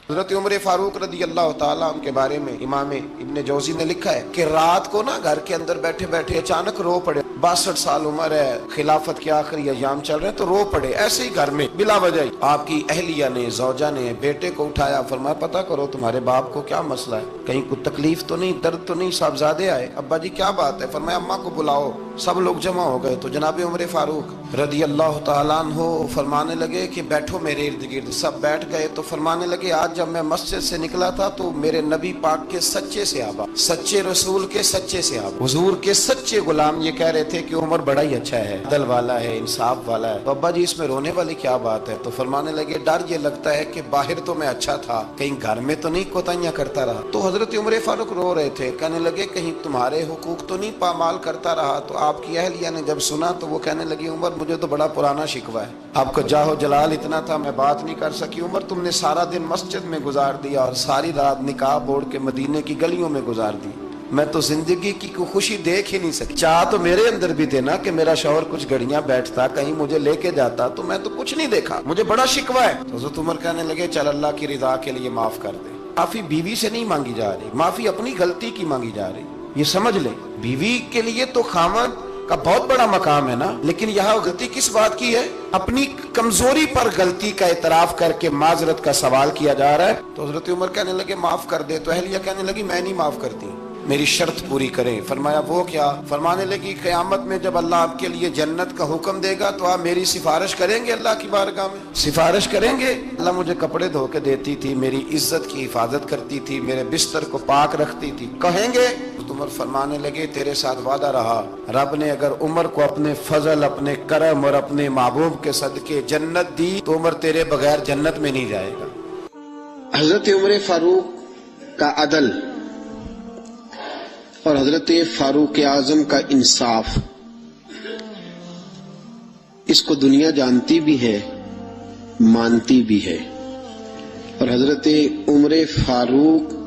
حضرت عمر فاروق رضی اللہ تعالیٰ عنہ کے بارے میں امام ابن جوزی نے لکھا ہے کہ رات کو نا گھر کے اندر بیٹھے بیٹھے اچانک رو پڑے. 62 سال عمر ہے, خلافت کے آخری ایام چل رہے ہیں, تو رو پڑے ایسے ہی گھر میں بلا وجہ. آپ کی اہلیہ نے, زوجہ نے بیٹے کو اٹھایا, فرمایا پتہ کرو تمہارے باپ کو کیا مسئلہ ہے, کہیں کوئی تکلیف تو نہیں, درد تو نہیں, صاحبزادے آئے. ابا جی کیا بات ہے؟ فرمایا اماں کو بلاؤ. سب لوگ جمع ہو گئے تو جناب عمر فاروق رضی اللہ تعالیٰ عنہ فرمانے لگے کہ بیٹھو میرے ارد گرد. سب بیٹھ گئے تو فرمانے لگے آج جب میں مسجد سے نکلا تھا تو میرے نبی پاک کے سچے صحابہ, سچے رسول کے سچے صحابہ, حضور کے سچے غلام یہ کہہ رہے تھے کہ عمر بڑا ہی اچھا ہے, عدل والا ہے, انصاف والا ہے. تو ابا جی اس میں رونے والی کیا بات ہے؟ تو فرمانے لگے ڈر یہ لگتا ہے کہ باہر تو میں اچھا تھا, کہیں گھر میں تو نہیں کوتاہیاں کرتا رہا. تو حضرت عمر فاروق رو رہے تھے, کہنے لگے کہیں تمہارے حقوق تو نہیں پامال کرتا رہا. تو آپ کی اہلیہ نے جب سنا تو وہ کہنے لگی عمر مجھے تو بڑا پرانا شکوہ ہے, آپ کا جاہ جلال اتنا تھا میں بات نہیں کر سکی. عمر تم نے سارا دن مسجد میں گزار دیا اور ساری رات نقاب اوڑھ کے مدینے کی گلیوں میں گزار دی, میں تو زندگی کی کوئی خوشی دیکھ ہی نہیں سکی. چاہ تو میرے اندر بھی تھے نا کہ میرا شوہر کچھ گھڑیاں بیٹھتا, کہیں مجھے لے کے جاتا, تو میں تو کچھ نہیں دیکھا, مجھے بڑا شکوہ ہے. تو حضرت عمر کہنے لگے چل اللہ کی رضا کے لیے معاف کر دے. معافی بیوی سے نہیں مانگی جا رہی, معافی اپنی غلطی کی مانگی جا رہی. یہ سمجھ لیں, بیوی کے لیے تو خاوند کا بہت بڑا مقام ہے نا, لیکن یہاں غلطی کس بات کی ہے؟ اپنی کمزوری پر غلطی کا اعتراف کر کے معذرت کا سوال کیا جا رہا ہے. تو حضرت عمر کہنے لگے معاف کر دے. تو اہلیہ کہنے لگی میں نہیں معاف کرتی, میری شرط پوری کریں. فرمایا وہ کیا؟ فرمانے لگی قیامت میں جب اللہ آپ کے لیے جنت کا حکم دے گا تو آپ میری سفارش کریں گے اللہ کی بارگاہ میں؟ سفارش کریں گے. اللہ مجھے کپڑے دھو کے دیتی تھی, میری عزت کی حفاظت کرتی تھی, میرے بستر کو پاک رکھتی تھی, کہیں گے؟ عمر فرمانے لگے تیرے ساتھ وعدہ رہا, رب نے اگر عمر کو اپنے فضل, اپنے کرم اور اپنے محبوب کے صدقے جنت دی تو عمر تیرے بغیر جنت میں نہیں جائے گا. حضرت عمر فاروق کا عدل اور حضرت فاروق اعظم کا انصاف, اس کو دنیا جانتی بھی ہے, مانتی بھی ہے. اور حضرت عمر فاروق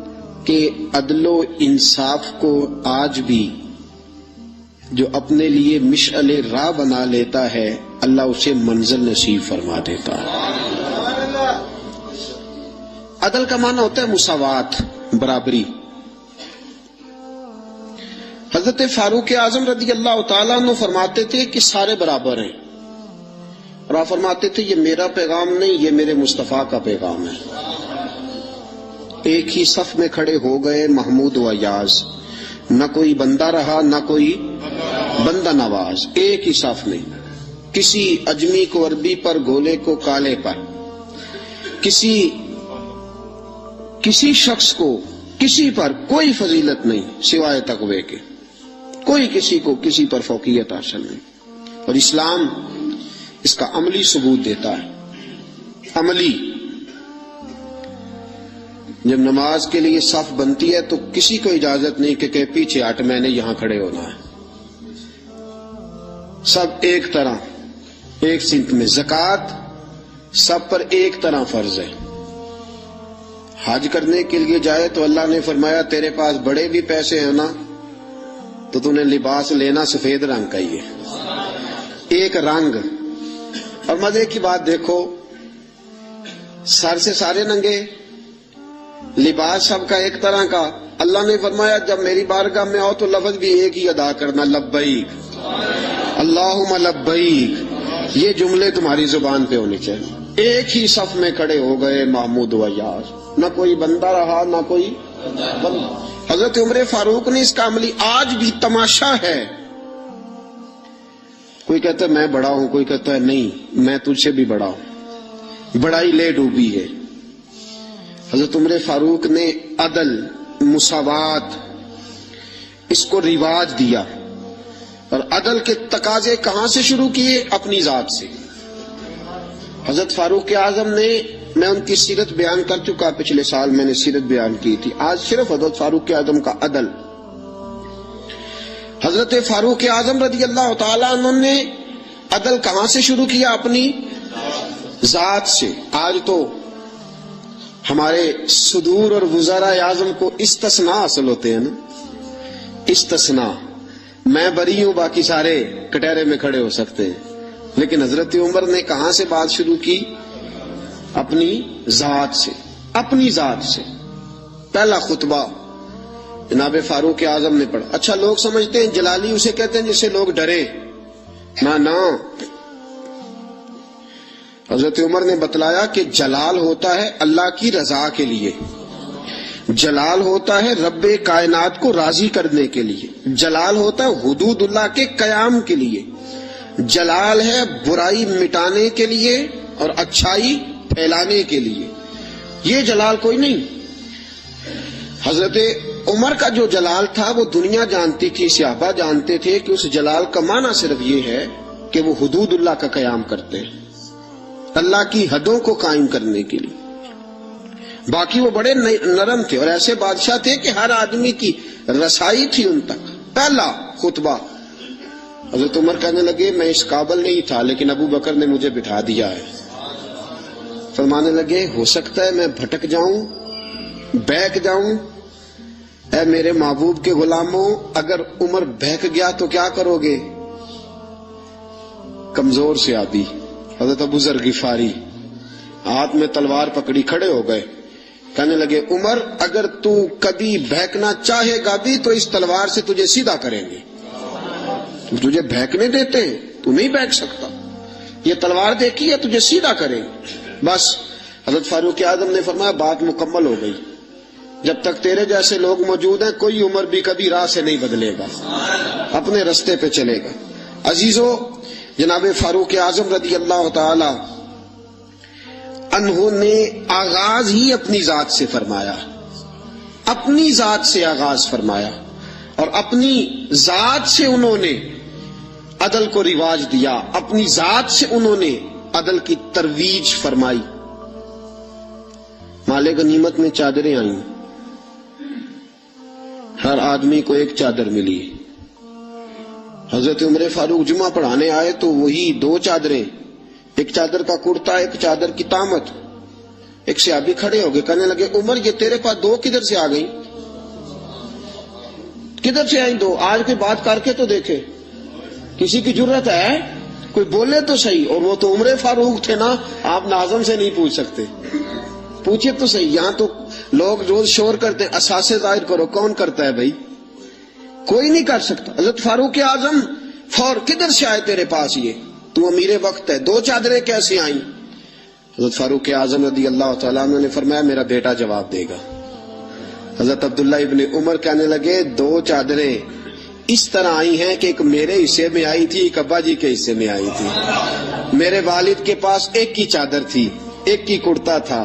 کے عدل و انصاف کو آج بھی جو اپنے لیے مشعل راہ بنا لیتا ہے اللہ اسے منزل نصیب فرما دیتا ہے. عدل کا معنی ہوتا ہے مساوات, برابری. حضرت فاروق اعظم رضی اللہ تعالیٰ عنہ فرماتے تھے کہ سارے برابر ہیں, اور آپ فرماتے تھے یہ میرا پیغام نہیں, یہ میرے مصطفیٰ کا پیغام ہے. ایک ہی صف میں کھڑے ہو گئے محمود و ایاز, نہ کوئی بندہ رہا نہ کوئی بندہ نواز. ایک ہی صف میں, کسی اجمی کو عربی پر, گولے کو کالے پر, کسی شخص کو کسی پر کوئی فضیلت نہیں سوائے تقوی کے, کوئی کسی کو کسی پر فوقیت حاصل نہیں. اور اسلام اس کا عملی ثبوت دیتا ہے. عملی, جب نماز کے لیے صف بنتی ہے تو کسی کو اجازت نہیں کہ پیچھے ہٹ, میں نے یہاں کھڑے ہونا ہے. سب ایک طرح, ایک سمت میں. زکوٰۃ سب پر ایک طرح فرض ہے. حج کرنے کے لیے جائے تو اللہ نے فرمایا تیرے پاس بڑے بھی پیسے ہیں نا تو تو نے لباس لینا سفید رنگ کا ہی ہے, ایک رنگ. اور مزے کی بات دیکھو, سر سے سارے ننگے, لباس سب کا ایک طرح کا. اللہ نے فرمایا جب میری بارگاہ میں آؤ تو لفظ بھی ایک ہی ادا کرنا, لبیک اللہم لبیک. یہ جملے تمہاری زبان پہ ہونے چاہیے. ایک ہی صف میں کھڑے ہو گئے محمود و ایاز, نہ کوئی بندہ رہا نہ کوئی بندہ. حضرت عمر فاروق نے اس کا عملی آج بھی تماشا ہے. کوئی کہتا ہے میں بڑا ہوں, کوئی کہتا ہے نہیں میں تجھ سے بھی بڑا ہوں. بڑائی لے ڈوبی ہے. حضرت عمر فاروق نے عدل, مساوات, اس کو رواج دیا. اور عدل کے تقاضے کہاں سے شروع کیے؟ اپنی ذات سے. حضرت فاروق اعظم نے, میں ان کی سیرت بیان کر چکا, پچھلے سال میں نے سیرت بیان کی تھی. آج صرف حضرت فاروق اعظم کا عدل. حضرت فاروق اعظم رضی اللہ تعالیٰ عنہ نے عدل کہاں سے شروع کیا؟ اپنی ذات سے. آج تو ہمارے صدور اور وزراء اعظم کو استثناء حاصل ہوتے ہیں نا, استثناء. میں بری ہوں, باقی سارے کٹہرے میں کھڑے ہو سکتے ہیں. لیکن حضرت عمر نے کہاں سے بات شروع کی؟ اپنی ذات سے. اپنی ذات سے. پہلا خطبہ جناب فاروق اعظم نے پڑھا. اچھا لوگ سمجھتے ہیں جلالی اسے کہتے ہیں جس سے لوگ ڈرے. نہ حضرت عمر نے بتلایا کہ جلال ہوتا ہے اللہ کی رضا کے لیے، جلال ہوتا ہے رب کائنات کو راضی کرنے کے لیے، جلال ہوتا ہے حدود اللہ کے قیام کے لیے، جلال ہے برائی مٹانے کے لیے اور اچھائی پھیلانے کے لیے. یہ جلال کوئی نہیں. حضرت عمر کا جو جلال تھا وہ دنیا جانتی تھی، صحابہ جانتے تھے کہ اس جلال کا معنی صرف یہ ہے کہ وہ حدود اللہ کا قیام کرتے ہیں، اللہ کی حدوں کو قائم کرنے کے لیے. باقی وہ بڑے نرم تھے اور ایسے بادشاہ تھے کہ ہر آدمی کی رسائی تھی ان تک. پہلا خطبہ حضرت عمر کہنے لگے میں اس قابل نہیں تھا لیکن ابو بکر نے مجھے بٹھا دیا ہے. فرمانے لگے ہو سکتا ہے میں بھٹک جاؤں، بہک جاؤں. اے میرے محبوب کے غلاموں، اگر عمر بہک گیا تو کیا کرو گے؟ کمزور سے آدھی حضرت ابو ذر غفاری ہاتھ میں تلوار پکڑی کھڑے ہو گئے. کہنے لگے عمر اگر تو کبھی بہکنا چاہے گا بھی تو اس تلوار سے تجھے سیدھا کریں گے. تجھے بہکنے دیتے ہیں، تو نہیں بہک سکتا. یہ تلوار دیکھی ہے تجھے سیدھا کریں گے. بس حضرت فاروق اعظم نے فرمایا بات مکمل ہو گئی. جب تک تیرے جیسے لوگ موجود ہیں کوئی عمر بھی کبھی راہ سے نہیں بدلے گا، اپنے رستے پہ چلے گا. عزیزو، جناب فاروق اعظم رضی اللہ تعالی عنہ نے آغاز ہی اپنی ذات سے فرمایا، اپنی ذات سے آغاز فرمایا اور اپنی ذات سے انہوں نے عدل کو رواج دیا، اپنی ذات سے انہوں نے عدل کی ترویج فرمائی. مال غنیمت میں چادریں آئیں، ہر آدمی کو ایک چادر ملی. حضرت عمر فاروق جمعہ پڑھانے آئے تو وہی دو چادریں، ایک چادر کا کرتا ایک چادر کی تامت. ایک صحابی کھڑے ہو گئے کہنے لگے عمر یہ تیرے پاس دو کدھر سے آ گئیں؟ کدھر سے آئیں دو؟ آج کوئی بات کر کے تو دیکھے، کسی کی جرت ہے کوئی بولے تو صحیح. اور وہ تو عمر فاروق تھے نا، آپ ناظم سے نہیں پوچھ سکتے. پوچھے تو صحیح. یہاں تو لوگ روز شور کرتے ہیں اساسے ظاہر کرو. کون کرتا ہے بھائی؟ کوئی نہیں کر سکتا. حضرت فاروق اعظم فور کدھر سے آئے تیرے پاس؟ یہ تو امیر وقت ہے، دو چادریں کیسے آئیں؟ حضرت فاروق اعظم رضی اللہ تعالیٰ عنہ نے فرمایا میرا بیٹا جواب دے گا. حضرت عبداللہ ابن عمر کہنے لگے دو چادریں اس طرح آئی ہیں کہ ایک میرے حصے میں آئی تھی، ایک ابا جی کے حصے میں آئی تھی. میرے والد کے پاس ایک ہی چادر تھی، ایک ہی کرتا تھا.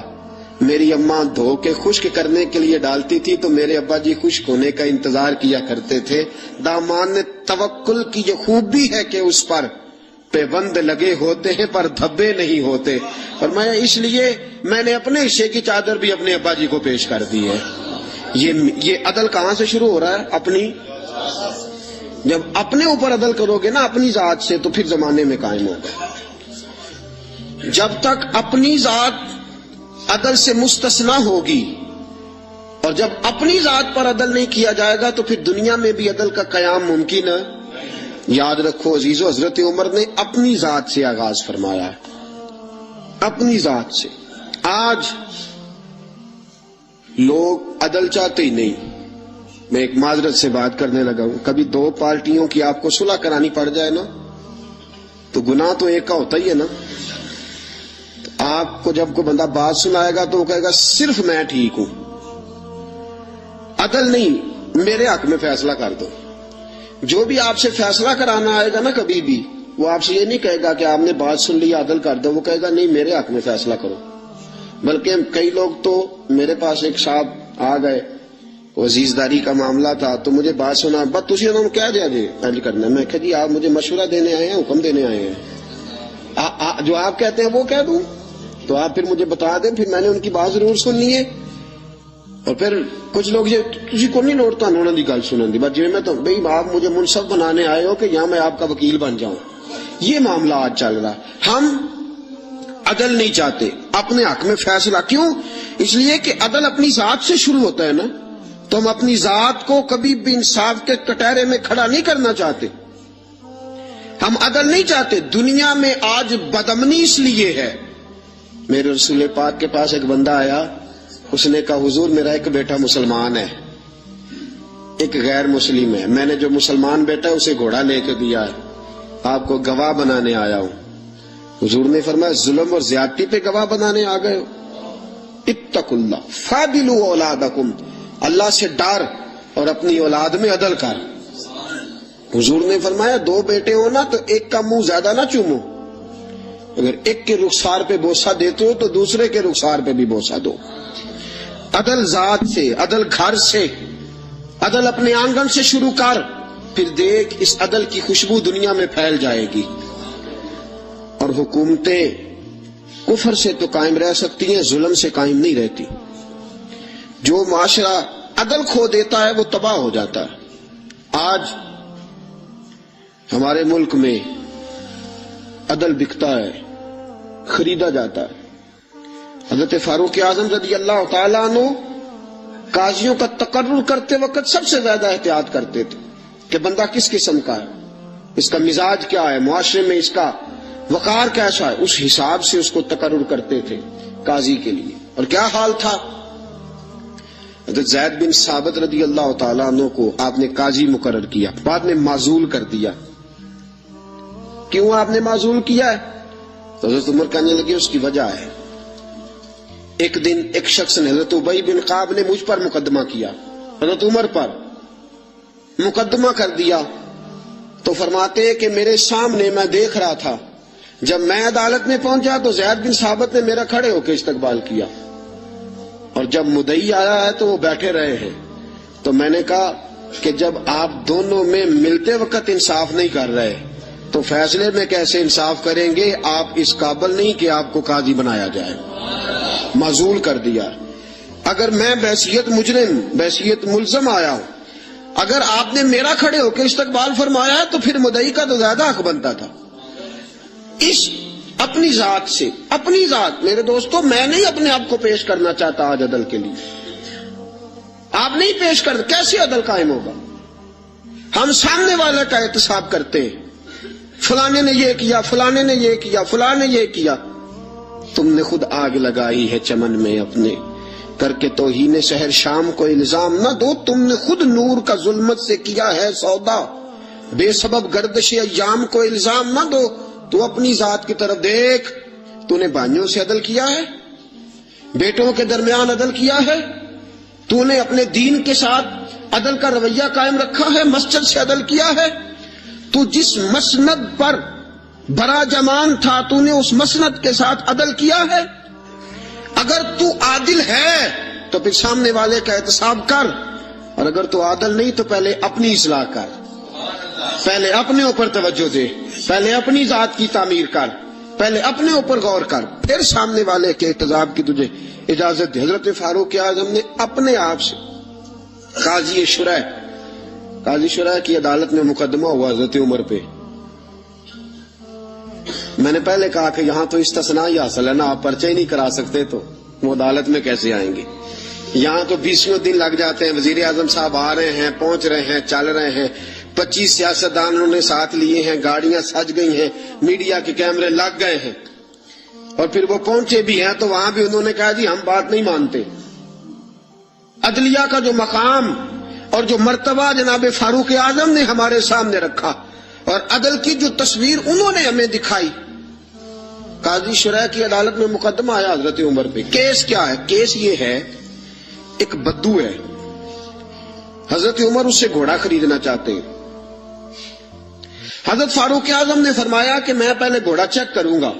میری اماں دھو کے خشک کرنے کے لیے ڈالتی تھی تو میرے ابا جی خشک ہونے کا انتظار کیا کرتے تھے. دامان نے توکل کی جو خوبی ہے کہ اس پر پیبند لگے ہوتے ہیں پر دھبے نہیں ہوتے. فرمایا اس لیے میں نے اپنے حصے کی چادر بھی اپنے ابا جی کو پیش کر دی ہے. یہ عدل کہاں سے شروع ہو رہا ہے؟ اپنی. جب اپنے اوپر عدل کرو گے نا اپنی ذات سے تو پھر زمانے میں قائم ہوگا. جب تک اپنی ذات عدل سے مستثنا ہوگی اور جب اپنی ذات پر عدل نہیں کیا جائے گا تو پھر دنیا میں بھی عدل کا قیام ممکن ہے. یاد رکھو عزیزو، حضرت عمر نے اپنی ذات سے آغاز فرمایا ہے، اپنی ذات سے. آج لوگ عدل چاہتے ہی نہیں. میں ایک معذرت سے بات کرنے لگا ہوں، کبھی دو پارٹیوں کی آپ کو صلح کرانی پڑ جائے نا تو گناہ تو ایک کا ہوتا ہی ہے نا. آپ کو جب کوئی بندہ بات سنائے گا تو وہ کہے گا صرف میں ٹھیک ہوں. عدل نہیں، میرے حق میں فیصلہ کر دو. جو بھی آپ سے فیصلہ کرانا آئے گا نا کبھی بھی وہ آپ سے یہ نہیں کہے گا کہ آپ نے بات سن لی عدل کر دو. وہ کہے گا نہیں میرے حق میں فیصلہ کرو. بلکہ کئی لوگ تو میرے پاس ایک صاحب آ گئے، عزیزداری کا معاملہ تھا تو مجھے بات سنا، بس تجھے انہوں نے کیا دیا جی پہلے کرنا. میں کہا جی آپ مجھے مشورہ دینے آئے ہیں، حکم دینے آئے ہیں. جو آپ کہتے ہیں وہ کہہ دوں تو آپ پھر مجھے بتا دیں، پھر میں نے ان کی بات ضرور سننی ہے. اور پھر کچھ لوگ یہ تجھے کو نہیں لوٹتا انہوں نے گل سنن دی، بس جی میں تو بھائی آپ مجھے منصف بنانے آئے ہو کہ یہاں میں آپ کا وکیل بن جاؤں. یہ معاملہ آج چل رہا. ہم عدل نہیں چاہتے، اپنے حق میں فیصلہ. کیوں؟ اس لیے کہ عدل اپنی ذات سے شروع ہوتا ہے نا. تو ہم اپنی ذات کو کبھی بھی انصاف کے کٹہرے میں کھڑا نہیں کرنا چاہتے. ہم عدل نہیں چاہتے. دنیا میں آج بدامنی اس لیے ہے. میرے رسول پاک کے پاس ایک بندہ آیا، اس نے کہا حضور میرا ایک بیٹا مسلمان ہے، ایک غیر مسلم ہے، میں نے جو مسلمان بیٹا ہے اسے گھوڑا لے کے دیا ہے، آپ کو گواہ بنانے آیا ہوں۔ حضور نے فرمایا ظلم اور زیادتی پہ گواہ بنانے آ گئے ہو؟ اتقوا اللہ فاعدلوا اولادکم، اللہ سے ڈر اور اپنی اولاد میں عدل کر۔ حضور نے فرمایا دو بیٹے ہو نا تو ایک کا منہ زیادہ نہ چومو، اگر ایک کے رخسار پہ بوسہ دیتے ہو تو دوسرے کے رخسار پہ بھی بوسہ دو۔ عدل ذات سے، عدل گھر سے، عدل اپنے آنگن سے شروع کر، پھر دیکھ اس عدل کی خوشبو دنیا میں پھیل جائے گی۔ اور حکومتیں کفر سے تو قائم رہ سکتی ہیں، ظلم سے قائم نہیں رہتی۔ جو معاشرہ عدل کھو دیتا ہے وہ تباہ ہو جاتا ہے۔ آج ہمارے ملک میں عدل بکتا ہے، خریدا جاتا ہے۔ حضرت فاروق اعظم رضی اللہ تعالیٰ عنہ قاضیوں کا تقرر کرتے وقت سب سے زیادہ احتیاط کرتے تھے کہ بندہ کس قسم کا ہے، اس کا مزاج کیا ہے، معاشرے میں اس کا وقار کیسا ہے، اس حساب سے اس کو تقرر کرتے تھے قاضی کے لیے۔ اور کیا حال تھا؟ حضرت زید بن ثابت رضی اللہ تعالیٰ عنہ کو آپ نے قاضی مقرر کیا، بعد میں معزول کر دیا۔ کیوں آپ نے معزول کیا ہے؟ تو حضرت عمر کہنے لگے اس کی وجہ ہے، ایک دن ایک شخص نے، حضرت ابی بن کعب نے مجھ پر مقدمہ کیا، حضرت عمر پر مقدمہ کر دیا، تو فرماتے کہ میرے سامنے میں دیکھ رہا تھا، جب میں عدالت میں پہنچا تو زید بن ثابت نے میرا کھڑے ہو کے استقبال کیا، اور جب مدعی آیا ہے تو وہ بیٹھے رہے ہیں۔ تو میں نے کہا کہ جب آپ دونوں میں ملتے وقت انصاف نہیں کر رہے تو فیصلے میں کیسے انصاف کریں گے؟ آپ اس قابل نہیں کہ آپ کو قاضی بنایا جائے، معزول کر دیا۔ اگر میں بحیثیت مجرم، بحیثیت ملزم آیا ہوں، اگر آپ نے میرا کھڑے ہو کے استقبال فرمایا ہے تو پھر مدعی کا تو زیادہ حق بنتا تھا۔ اس اپنی ذات سے، اپنی ذات، میرے دوستو میں نہیں اپنے آپ کو پیش کرنا چاہتا آج عدل کے لیے، آپ نہیں پیش کر، کیسے عدل قائم ہوگا؟ ہم سامنے والے کا احتساب کرتے ہیں، فلانے نے یہ کیا، فلانے نے یہ کیا، فلانے نے یہ کیا۔ تم نے خود آگ لگائی ہے چمن میں اپنے، کر کے توہین سحر شام کو الزام نہ دو، تم نے خود نور کا ظلمت سے کیا ہے سودا، بے سبب گردش ایام کو الزام نہ دو۔ تو اپنی ذات کی طرف دیکھ، تو نے بھائیوں سے عدل کیا ہے، بیٹوں کے درمیان عدل کیا ہے، تو نے اپنے دین کے ساتھ عدل کا رویہ قائم رکھا ہے، مسجد سے عدل کیا ہے، تو جس مسند پر برا جمان تھا تو نے اس مسند کے ساتھ عدل کیا ہے۔ اگر تو عادل ہے تو پھر سامنے والے کا احتساب کر، اور اگر تو عادل نہیں تو پہلے اپنی اصلاح کر، پہلے اپنے اوپر توجہ دے، پہلے اپنی ذات کی تعمیر کر، پہلے اپنے اوپر غور کر، پھر سامنے والے کے احتساب کی تجھے اجازت دے۔ حضرت فاروق اعظم نے اپنے آپ سے قاضی شرح کی عدالت میں مقدمہ ہوا حضرت عمر پہ۔ میں نے پہلے کہا کہ یہاں تو استثناء ہی حاصل ہے نا، آپ پرچہ ہی نہیں کرا سکتے تو وہ عدالت میں کیسے آئیں گے؟ یہاں تو 20 دن لگ جاتے ہیں، وزیر اعظم صاحب آ رہے ہیں، پہنچ رہے ہیں، چل رہے ہیں، 25 سیاستدانوں نے ساتھ لیے ہیں، گاڑیاں سج گئی ہیں، میڈیا کے کیمرے لگ گئے ہیں، اور پھر وہ پہنچے بھی ہیں تو وہاں بھی انہوں نے کہا جی ہم بات نہیں مانتے۔ عدلیہ کا جو مقام اور جو مرتبہ جناب فاروق اعظم نے ہمارے سامنے رکھا، اور عدل کی جو تصویر انہوں نے ہمیں دکھائی۔ قاضی شرح کی عدالت میں مقدمہ آیا حضرت عمر پہ۔ کیس کیا ہے؟ کیس یہ ہے، ایک بدو ہے، حضرت عمر اس سے گھوڑا خریدنا چاہتے ہیں۔ حضرت فاروق اعظم نے فرمایا کہ میں پہلے گھوڑا چیک کروں گا،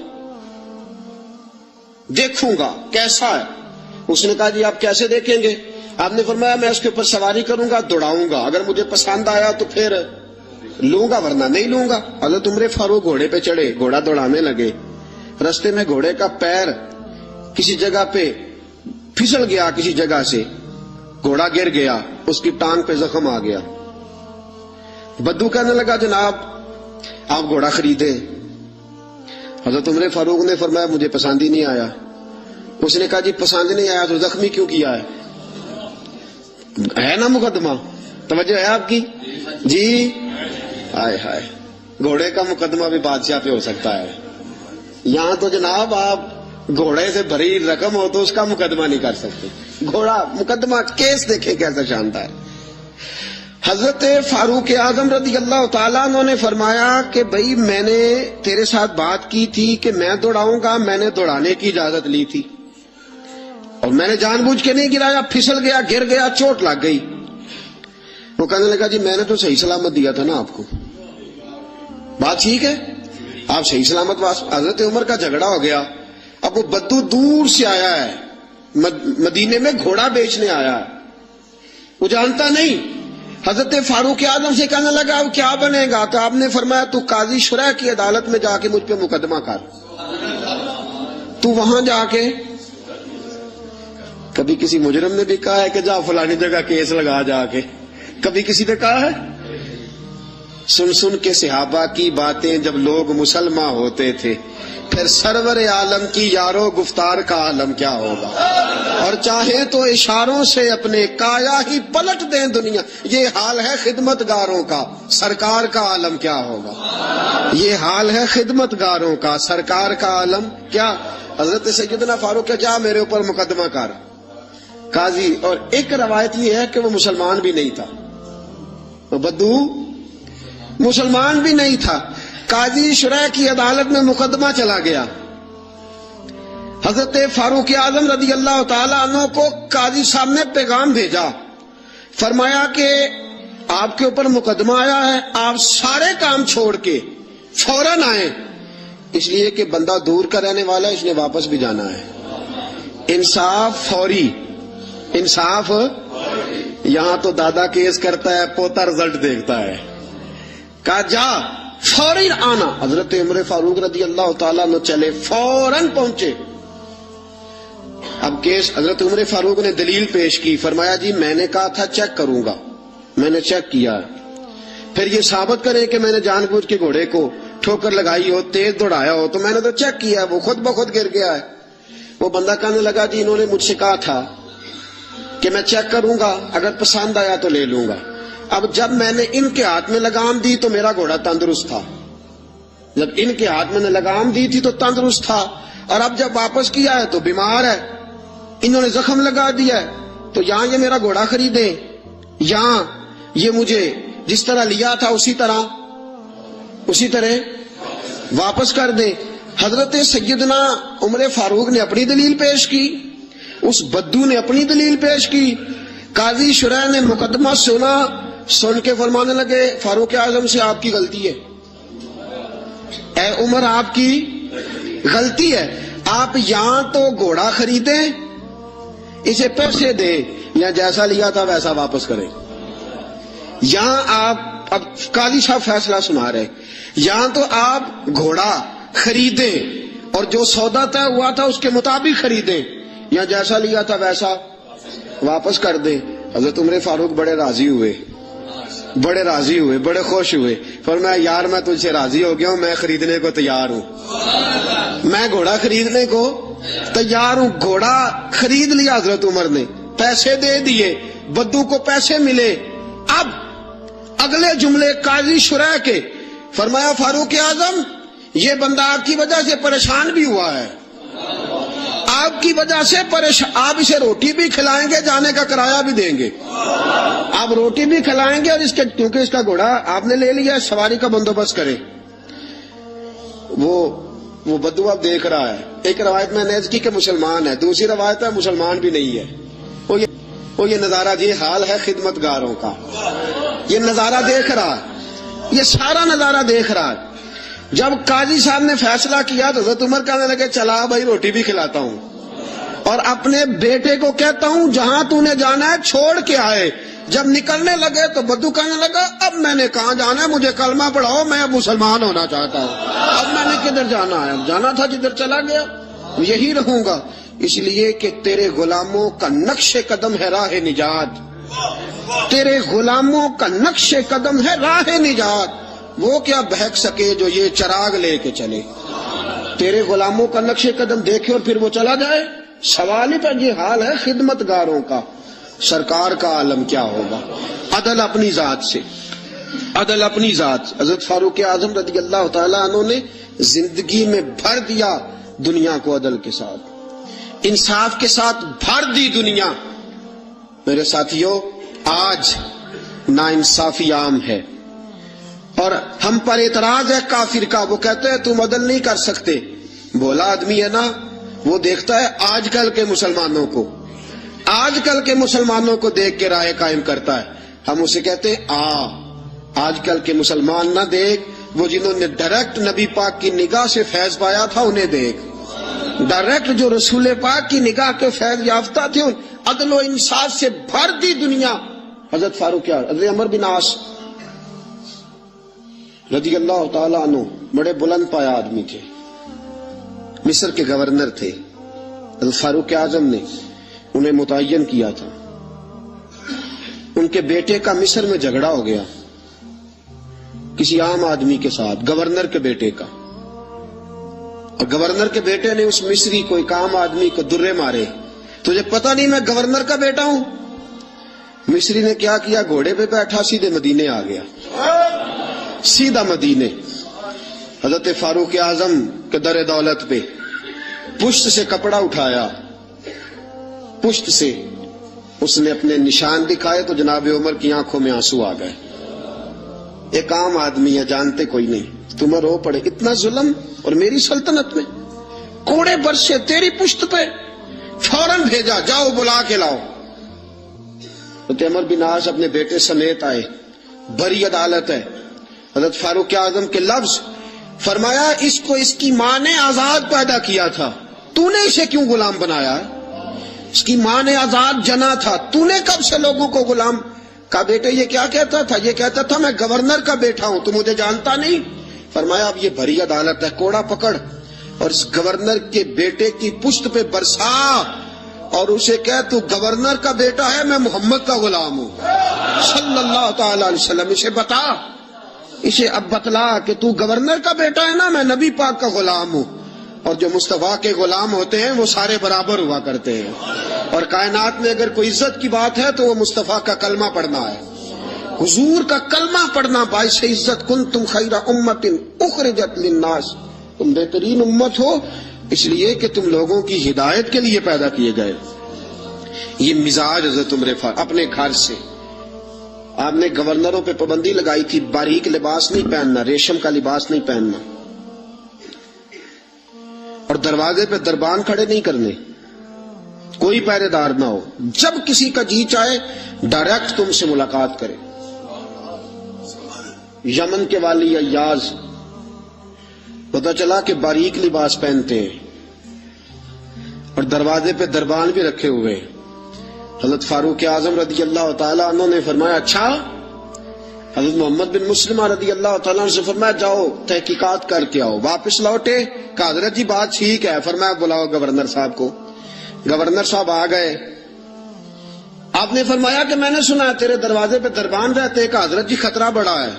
دیکھوں گا کیسا ہے۔ اس نے کہا جی آپ کیسے دیکھیں گے؟ آپ نے فرمایا میں اس کے اوپر سواری کروں گا، دوڑاؤں گا، اگر مجھے پسند آیا تو پھر لوں گا ورنہ نہیں لوں گا۔ حضرت عمر فاروق گھوڑے پہ چڑھے، گھوڑا دوڑانے لگے، رستے میں گھوڑے کا پیر کسی جگہ پہ پھسل گیا، کسی جگہ سے گھوڑا گر گیا، اس کی ٹانگ پہ زخم آ گیا۔ بدو کہنے لگا جناب آپ گھوڑا خریدے۔ حضرت عمر فاروق نے فرمایا مجھے پسند ہی نہیں آیا۔ اس نے کہا جی پسند نہیں آیا تو زخمی کیوں کیا ہے نا مقدمہ؟ توجہ ہے آپ کی جی؟ ہائے ہائے، گھوڑے کا مقدمہ بھی بادشاہ پہ ہو سکتا ہے، یہاں تو جناب آپ گھوڑے سے بھری رقم ہو تو اس کا مقدمہ نہیں کر سکتے. گھوڑا مقدمہ کیس دیکھیں کیسا شاندار. حضرت فاروق اعظم رضی اللہ تعالیٰ عنہ نے فرمایا کہ بھائی میں نے تیرے ساتھ بات کی تھی کہ میں دوڑاؤں گا, میں نے دوڑانے کی اجازت لی تھی اور میں نے جان بوجھ کے نہیں گرایا, پھسل گیا, گر گیا, چوٹ لگ گئی. وہ کہنے لگا جی میں نے تو صحیح سلامت دیا تھا نا آپ کو, بات ٹھیک ہے, آپ صحیح سلامت. حضرت عمر کا جھگڑا ہو گیا. اب وہ بدو دور سے آیا ہے, مدینے میں گھوڑا بیچنے آیا ہے, وہ جانتا نہیں. حضرت فاروق اعظم سے کہنے لگا اب کیا بنے گا؟ تو آپ نے فرمایا تو قاضی شرح کی عدالت میں جا کے مجھ پہ مقدمہ کر. تو وہاں جا کے, کبھی کسی مجرم نے بھی کہا ہے کہ جا فلانی جگہ کیس لگا جا کے, کبھی کسی نے کہا ہے؟ سن سن کے صحابہ کی باتیں جب لوگ مسلمان ہوتے تھے, پھر سرور عالم کی یارو گفتار کا عالم کیا ہوگا. اور چاہیں تو اشاروں سے اپنے کایا ہی پلٹ دیں دنیا. یہ حال ہے خدمت گاروں کا, سرکار کا عالم کیا ہوگا. یہ حال ہے خدمت گاروں کا, سرکار کا عالم کیا. حضرت سیدنا فاروق کہ جا میرے اوپر مقدمہ کر. قاضی, اور ایک روایت یہ ہے کہ وہ مسلمان بھی نہیں تھا, وہ بدو مسلمان بھی نہیں تھا. قاضی شرح کی عدالت میں مقدمہ چلا گیا. حضرت فاروق اعظم رضی اللہ تعالیٰ عنہ کو قاضی صاحب نے پیغام بھیجا, فرمایا کہ آپ کے اوپر مقدمہ آیا ہے, آپ سارے کام چھوڑ کے فوراً آئیں, اس لیے کہ بندہ دور کا رہنے والا ہے, اس نے واپس بھی جانا ہے. انصاف فوری, انصاف. یہاں تو دادا کیس کرتا ہے, پوتا رزلٹ دیکھتا ہے. کہا جا فوراً آنا. حضرت عمر فاروق رضی اللہ تعالیٰ عنہ چلے, فوراً پہنچے. اب کیس حضرت عمر فاروق نے دلیل پیش کی, فرمایا جی میں نے کہا تھا چیک کروں گا, میں نے چیک کیا, پھر یہ ثابت کریں کہ میں نے جان بوجھ کے گھوڑے کو ٹھوکر لگائی ہو, تیز دوڑایا ہو, تو میں نے تو چیک کیا, وہ خود بخود گر گیا ہے. وہ بندہ کہنے لگا جی انہوں نے مجھ سے کہا تھا کہ میں چیک کروں گا, اگر پسند آیا تو لے لوں گا. اب جب میں نے ان کے ہاتھ میں لگام دی تو میرا گھوڑا تندرست تھا, جب ان کے ہاتھ میں نے لگام دی تھی تو تندرست تھا, اور اب جب واپس کیا ہے تو بیمار ہے, انہوں نے زخم لگا دیا ہے. تو یہاں یہ میرا گھوڑا خریدے, یہاں یہ مجھے جس طرح لیا تھا اسی طرح واپس کر دیں. حضرت سیدنا عمر فاروق نے اپنی دلیل پیش کی, اس بدو نے اپنی دلیل پیش کی. قاضی شرح نے مقدمہ سنا, سن کے فرمانے لگے فاروق اعظم سے آپ کی غلطی ہے, اے عمر آپ کی غلطی ہے, آپ یہاں تو گھوڑا خریدیں, اسے پیسے دیں, یا جیسا لیا تھا ویسا واپس کریں. یہاں آپ, اب قاضی صاحب فیصلہ سنا رہے, یہاں تو آپ گھوڑا خریدیں اور جو سودا طے ہوا تھا اس کے مطابق خریدیں, یا جیسا لیا تھا ویسا واپس کر دیں. حضرت عمر فاروق بڑے راضی ہوئے, بڑے خوش ہوئے. فرمایا یار میں تجھ سے راضی ہو گیا ہوں, میں خریدنے کو تیار ہوں, میں گھوڑا خریدنے کو تیار ہوں. گھوڑا خرید لیا حضرت عمر نے, پیسے دے دیے, بدو کو پیسے ملے. اب اگلے جملے قاضی شرح کے, فرمایا فاروق اعظم یہ بندہ آپ کی وجہ سے پریشان بھی ہوا ہے, آپ کی وجہ سے پریشان, آپ اسے روٹی بھی کھلائیں گے, جانے کا کرایہ بھی دیں گے, آپ روٹی بھی کھلائیں گے, اور اس کے کیونکہ اس کا گھوڑا آپ نے لے لیا, سواری کا بندوبست کریں. وہ بدو اب دیکھ رہا ہے. ایک روایت میں نے کی کہ مسلمان ہے, دوسری روایت ہے مسلمان بھی نہیں ہے. وہ یہ نظارہ, یہ حال ہے خدمت گاروں کا, یہ نظارہ دیکھ رہا, یہ سارا نظارہ دیکھ رہا. جب قاضی صاحب نے فیصلہ کیا تو حضرت عمر کہنے لگے چلا بھائی روٹی بھی کھلاتا ہوں, اور اپنے بیٹے کو کہتا ہوں جہاں تو نے جانا ہے چھوڑ کے آئے. جب نکلنے لگے تو بدو کہنے لگا اب میں نے کہاں جانا ہے, مجھے کلمہ پڑھاؤ, میں اب مسلمان ہونا چاہتا ہوں, اب میں نے کدھر جانا ہے, جانا تھا جدھر چلا گیا یہی رہوں گا. اس لیے کہ تیرے غلاموں کا نقش قدم ہے راہ نجات, تیرے غلاموں کا نقش قدم ہے راہ نجات. وہ کیا بہک سکے جو یہ چراغ لے کے چلے, تیرے غلاموں کا نقش قدم دیکھے اور پھر وہ چلا جائے. سوال ہی پر یہ حال ہے خدمت گاروں کا, سرکار کا عالم کیا ہوگا. عدل اپنی ذات سے, عدل اپنی ذات. حضرت فاروق اعظم رضی اللہ تعالیٰ عنہ نے زندگی میں بھر دیا دنیا کو عدل کے ساتھ، انصاف کے ساتھ بھر دی دنیا۔ میرے ساتھیوں، آج ناانصافی عام ہے اور ہم پر اعتراض ہے کافر کا، وہ کہتے ہیں تم عدل نہیں کر سکتے۔ بولا آدمی ہے نا، وہ دیکھتا ہے آج کل کے مسلمانوں کو، آج کل کے مسلمانوں کو دیکھ کے رائے قائم کرتا ہے۔ ہم اسے کہتے ہیں آج کل کے مسلمان نہ دیکھ، وہ جنہوں نے ڈائریکٹ نبی پاک کی نگاہ سے فیض پایا تھا انہیں دیکھ، ڈائریکٹ جو رسول پاک کی نگاہ کے فیض یافتہ تھے، عدل و انصاف سے بھر دی دنیا۔ حضرت فاروق اعظم، حضرت عمر بن عاص رضی اللہ تعالیٰ عنہ بڑے بلند پایا آدمی تھے، مصر کے گورنر تھے۔ حضرت فاروق اعظم نے انہیں متعین کیا تھا۔ ان کے بیٹے کا مصر میں جھگڑا ہو گیا کسی عام آدمی کے ساتھ، گورنر کے بیٹے کا، اور گورنر کے بیٹے نے اس مصری کو، ایک عام آدمی کو درے مارے۔ تجھے پتہ نہیں میں گورنر کا بیٹا ہوں؟ مصری نے کیا کیا، گھوڑے پہ بیٹھا سیدھے مدینے آ گیا، سیدھا مدینے۔ حضرت فاروق اعظم کے در دولت پہ پشت سے کپڑا اٹھایا، پشت سے اس نے اپنے نشان دکھائے تو جناب عمر کی آنکھوں میں آنسو آ گئے۔ ایک عام آدمی ہے، جانتے کوئی نہیں، تم رو پڑے، اتنا ظلم، اور میری سلطنت میں کوڑے برسے تیری پشت پہ، فوراً بھیجا، جاؤ بلا کے لاؤ۔ حضرت عمر بن عاص اپنے بیٹے سمیت آئے، بڑی عدالت ہے۔ حضرت فاروق اعظم کے لفظ، فرمایا اس کو اس کی ماں نے آزاد پیدا کیا تھا، تو نے اسے کیوں غلام بنایا ہے؟ اس کی ماں نے آزاد جنا تھا، تو نے کب سے لوگوں کو غلام کا؟ بیٹے یہ کیا کہتا تھا؟ یہ کہتا تھا میں گورنر کا بیٹا ہوں، تو مجھے جانتا نہیں؟ فرمایا اب یہ بھری عدالت ہے، کوڑا پکڑ اور اس گورنر کے بیٹے کی پشت پہ برسا اور اسے کہہ تو گورنر کا بیٹا ہے، میں محمد کا غلام ہوں صلی اللہ تعالی علیہ وسلم۔ اسے اب بتلا کہ تو گورنر کا بیٹا ہے نا، میں نبی پاک کا غلام ہوں، اور جو مصطفیٰ کے غلام ہوتے ہیں وہ سارے برابر ہوا کرتے ہیں، اور کائنات میں اگر کوئی عزت کی بات ہے تو وہ مصطفیٰ کا کلمہ پڑھنا ہے، حضور کا کلمہ پڑھنا باعث عزت۔ کنتم خیر امت اخرجت للناس، تم بہترین امت ہو اس لیے کہ تم لوگوں کی ہدایت کے لیے پیدا کیے گئے۔ یہ مزاج حضرت عمر فاروق اپنے گھر سے، آپ نے گورنروں پہ پابندی لگائی تھی، باریک لباس نہیں پہننا، ریشم کا لباس نہیں پہننا، اور دروازے پہ دربان کھڑے نہیں کرنے، کوئی پہرے دار نہ ہو، جب کسی کا جی چاہے ڈائریکٹ تم سے ملاقات کرے۔ یمن کے والی ایاز پتہ چلا کہ باریک لباس پہنتے ہیں اور دروازے پہ دربان بھی رکھے ہوئے۔ حضرت فاروق اعظم رضی اللہ تعالیٰ عنہ نے فرمایا اچھا؟ حضرت محمد بن مسلمہ رضی اللہ تعالیٰ عنہ سے فرمایا جاؤ تحقیقات کر کے آؤ۔ واپس لوٹے، کہا حضرت جی بات ٹھیک ہے، فرمایا بلاؤ گورنر صاحب کو۔ گورنر صاحب آ گئے، آپ نے فرمایا کہ میں نے سنا ہے تیرے دروازے پہ دربان رہتے، کہا حضرت جی خطرہ بڑا ہے،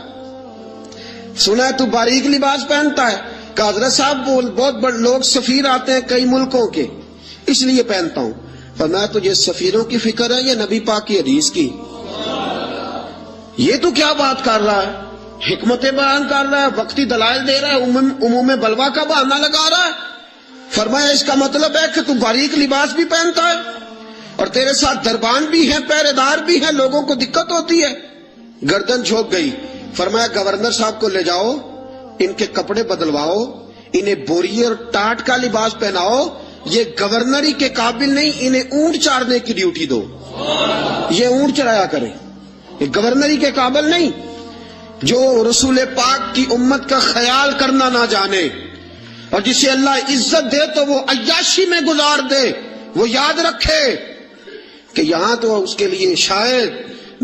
سنا ہے تو باریک لباس پہنتا ہے، کہا حضرت صاحب بہت بڑے لوگ سفیر آتے ہیں کئی ملکوں کے، اس لیے پہنتا ہوں۔ فرمایا تجھے سفیروں کی فکر ہے یا نبی پاک کی حدیث کی؟ یہ تو کیا بات کر رہا ہے، حکمتیں بیان کر رہا ہے، وقتی دلائل دے رہا ہے، عموم بلوا کا بہانہ لگا رہا ہے۔ فرمایا اس کا مطلب ہے کہ تو باریک لباس بھی پہنتا ہے اور تیرے ساتھ دربان بھی ہیں، پہرے دار بھی ہیں، لوگوں کو دقت ہوتی ہے۔ گردن جھک گئی۔ فرمایا گورنر صاحب کو لے جاؤ، ان کے کپڑے بدلواؤ، انہیں بوری اور ٹاٹ کا لباس پہناؤ، یہ گورنری کے قابل نہیں، انہیں اونٹ چارنے کی ڈیوٹی دو، یہ اونٹ چرایا کرے، یہ گورنری کے قابل نہیں۔ جو رسول پاک کی امت کا خیال کرنا نہ جانے اور جسے اللہ عزت دے تو وہ عیاشی میں گزار دے، وہ یاد رکھے کہ یہاں تو اس کے لیے شاید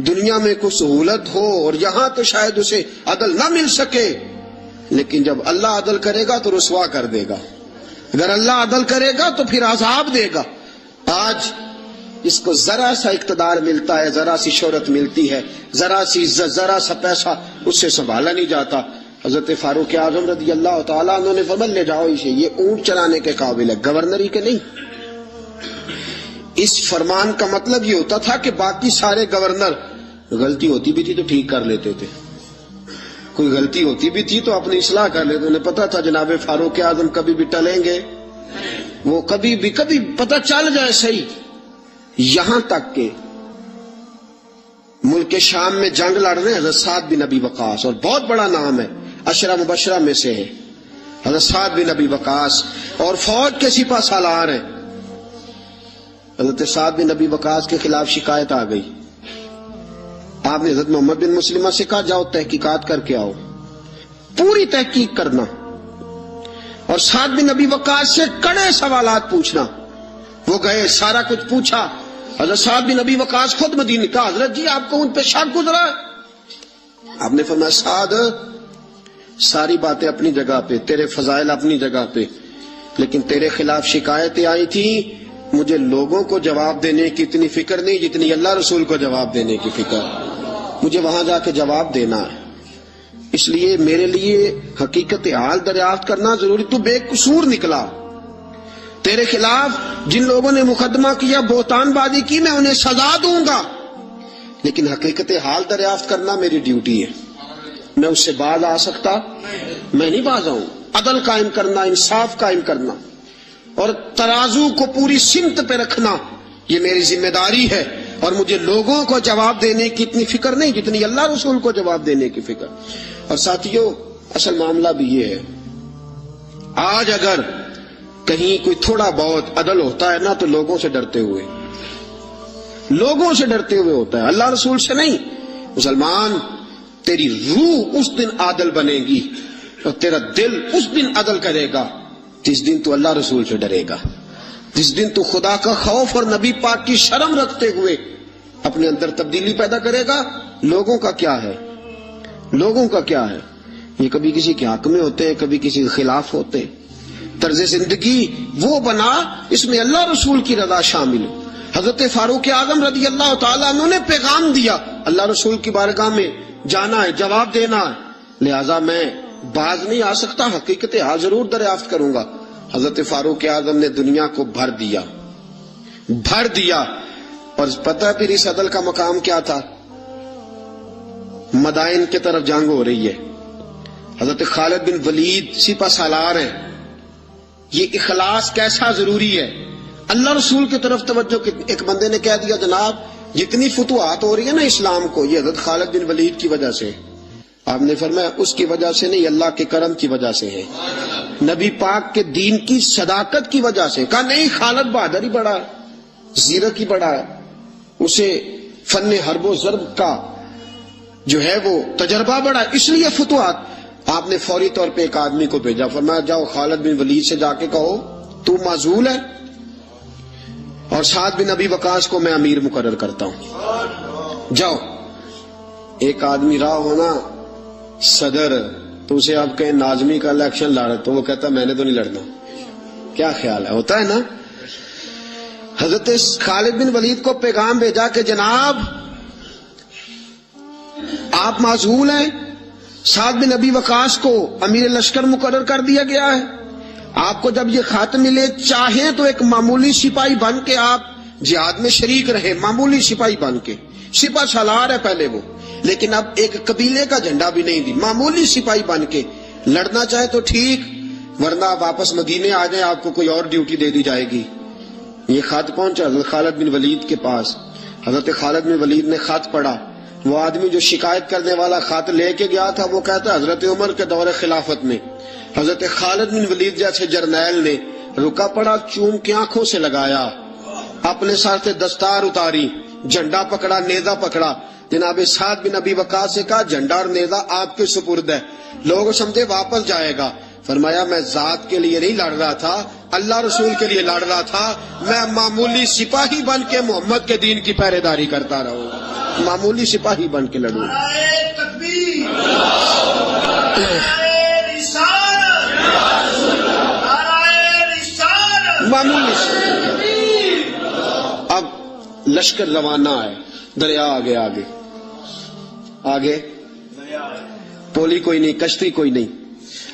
دنیا میں کوئی سہولت ہو اور یہاں تو شاید اسے عدل نہ مل سکے، لیکن جب اللہ عدل کرے گا تو رسوا کر دے گا، اگر اللہ عدل کرے گا تو پھر عذاب دے گا۔ آج اس کو ذرا سا اقتدار ملتا ہے، ذرا سی شہرت ملتی ہے، ذرا سی عزت، ذرا سا پیسہ، اس سے سنبھالا نہیں جاتا۔ حضرت فاروق اعظم رضی اللہ تعالیٰ عنہ نے فرمایا لے جاؤ اسے، یہ اونٹ چلانے کے قابل ہے، گورنری کے نہیں۔ اس فرمان کا مطلب یہ ہوتا تھا کہ باقی سارے گورنر غلطی ہوتی بھی تھی تو ٹھیک کر لیتے تھے، کوئی غلطی ہوتی بھی تھی تو اپنی اصلاح کر لیتے، انہیں پتا تھا جناب فاروق اعظم کبھی بھی ٹلیں گے وہ کبھی پتہ چل جائے صحیح. یہاں تک کہ ملک شام میں جنگ لڑ رہے ہیں حضرت سعد بن ابی وقاص، اور بہت بڑا نام ہے، عشرہ مبشرہ میں سے ہے حضرت سعد بن ابی وقاص، اور فوج کے سپہ سالار ہیں. حضرت سعد بن ابی وقاص کے خلاف شکایت آ گئی. آپ نے حضرت محمد بن مسلمہ سے کہا جاؤ تحقیقات کر کے آؤ، پوری تحقیق کرنا اور سعد بن ابی وقاص سے کڑے سوالات پوچھنا. وہ گئے، سارا کچھ پوچھا. حضرت سعد بن ابی وقاص خود مدینے کا، حضرت جی آپ کو ان پہ شک گزرا ہے؟ آپ نے فرمایا سعد ساری باتیں اپنی جگہ پہ، تیرے فضائل اپنی جگہ پہ، لیکن تیرے خلاف شکایتیں آئی تھی، مجھے لوگوں کو جواب دینے کی اتنی فکر نہیں جتنی اللہ رسول کو جواب دینے کی فکر. مجھے وہاں جا کے جواب دینا ہے، اس لیے میرے لیے حقیقت حال دریافت کرنا ضروری. تو بے قصور نکلا، تیرے خلاف جن لوگوں نے مقدمہ کیا، بہتان بازی کی، میں انہیں سزا دوں گا، لیکن حقیقت حال دریافت کرنا میری ڈیوٹی ہے. میں اس سے باز آ سکتا؟ میں نہیں باز آؤں. عدل قائم کرنا، انصاف قائم کرنا اور ترازو کو پوری سمت پہ رکھنا، یہ میری ذمہ داری ہے. اور مجھے لوگوں کو جواب دینے کی اتنی فکر نہیں جتنی اللہ رسول کو جواب دینے کی فکر. اور ساتھیوں اصل معاملہ بھی یہ ہے، آج اگر کہیں کوئی تھوڑا بہت عدل ہوتا ہے نا تو لوگوں سے ڈرتے ہوئے ہوتا ہے، اللہ رسول سے نہیں. مسلمان تیری روح اس دن عادل بنے گی اور تیرا دل اس دن عدل کرے گا جس دن تو اللہ رسول سے ڈرے گا، جس دن تو خدا کا خوف اور نبی پاک کی شرم رکھتے ہوئے اپنے اندر تبدیلی پیدا کرے گا. لوگوں کا کیا ہے؟ یہ کبھی کسی کے حق میں ہوتے ہیں، کبھی کسی کے خلاف ہوتے ہیں. طرز زندگی وہ بنا اس میں اللہ رسول کی رضا شامل ہو. حضرت فاروق اعظم رضی اللہ تعالیٰ عنہ نے پیغام دیا، اللہ رسول کی بارگاہ میں جانا ہے، جواب دینا ہے، لہذا میں باز نہیں آ سکتا، حقیقت حال ضرور دریافت کروں گا. حضرت فاروق اعظم نے دنیا کو بھر دیا. اور پتہ ہے پھر اس عدل کا مقام کیا تھا؟ مدائن کی طرف جنگ ہو رہی ہے، حضرت خالد بن ولید سپہ سالار ہیں. یہ اخلاص کیسا ضروری ہے، اللہ رسول کی طرف توجہ. ایک بندے نے کہہ دیا جناب جتنی فتوحات ہو رہی ہے نا اسلام کو، یہ حضرت خالد بن ولید کی وجہ سے. آپ نے فرمایا اس کی وجہ سے نہیں، اللہ کے کرم کی وجہ سے ہے، نبی پاک کے دین کی صداقت کی وجہ سے. کہا نہیں، خالد بہادر ہی بڑا ہے، زیرک ہی بڑا ہے، اسے فن حرب و ضرب کا جو ہے وہ تجربہ بڑا ہے، اس لیے فتوحات. آپ نے فوری طور پہ ایک آدمی کو بھیجا، فرمایا جاؤ خالد بن ولید سے جا کے کہو تو معزول ہے اور سعد بن ابی وقاص کو میں امیر مقرر کرتا ہوں. جاؤ. ایک آدمی رہا ہونا صدر، تو اسے آپ کہیں ناظمی کا الیکشن لڑ، تو وہ کہتا میں نے تو نہیں لڑنا. کیا خیال ہے؟ ہوتا ہے نا. حضرت خالد بن ولید کو پیغام بھیجا کہ جناب آپ معزول ہیں، سعد بن ابی وقاص کو امیر لشکر مقرر کر دیا گیا ہے. آپ کو جب یہ خط ملے، چاہیں تو ایک معمولی سپاہی بن کے آپ جہاد میں شریک رہے، معمولی سپاہی بن کے، سپہ سالار ہے پہلے وہ، لیکن اب ایک قبیلے کا جھنڈا بھی نہیں دی، معمولی سپاہی بن کے لڑنا چاہے تو ٹھیک، ورنہ آپ واپس مدینے آ جائیں، آپ کو کوئی اور ڈیوٹی دے دی جائے گی. یہ خط پہنچا حضرت خالد بن ولید کے پاس. حضرت خالد بن ولید نے خط پڑھا. وہ آدمی جو شکایت کرنے والا خط لے کے گیا تھا وہ کہتا حضرت عمر کے دور خلافت میں حضرت خالد بن ولید جیسے جرنیل نے رکا پڑا، چوم کے آنکھوں سے لگایا، اپنے سر سے دستار اتاری، جھنڈا پکڑا، نیزہ پکڑا، جناب سعد بن ابی وقاص سے کہا جھنڈا اور نیزہ آپ کے سپرد ہے. لوگ سمجھے واپس جائے گا. فرمایا میں ذات کے لیے نہیں لڑ رہا تھا، اللہ رسول کے لیے لڑ رہا تھا. میں معمولی سپاہی بن کے محمد کے دین کی پہرے داری کرتا رہوں، معمولی سپاہی بن کے لڑوں. معمولی. اب لشکر روانہ ہے، دریا آگے آگے آگے، پولی کوئی نہیں، کشتی کوئی نہیں.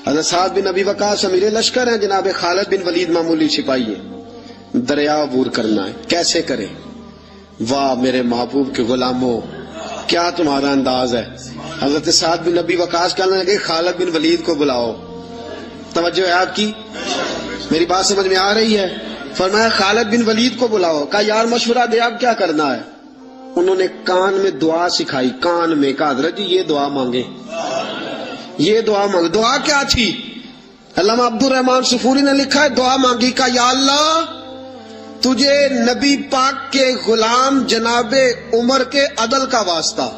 حضرت سعد بن ابی وقاص امیر لشکر ہیں، جناب خالد بن ولید معمولی سپاہی ہے. دریا عبور کرنا ہے، کیسے کریں؟ واہ میرے محبوب کے غلاموں، کیا تمہارا انداز ہے. حضرت سعد بن ابی وقاص کہنے لگے خالد بن ولید کو بلاؤ. توجہ ہے آپ کی؟ میری بات سمجھ میں آ رہی ہے؟ فرمایا خالد بن ولید کو بلاؤ. کہا یار مشورہ دے اب کیا کرنا ہے. انہوں نے کان میں دعا سکھائی, کان میں. کہا حضرت جی یہ دعا مانگے, یہ دعا مانگے. دعا کیا تھی؟ علامہ عبد الرحمان سفوری نے لکھا ہے دعا مانگی. کہا یا اللہ تجھے نبی پاک کے غلام جناب عمر کے عدل کا واسطہ,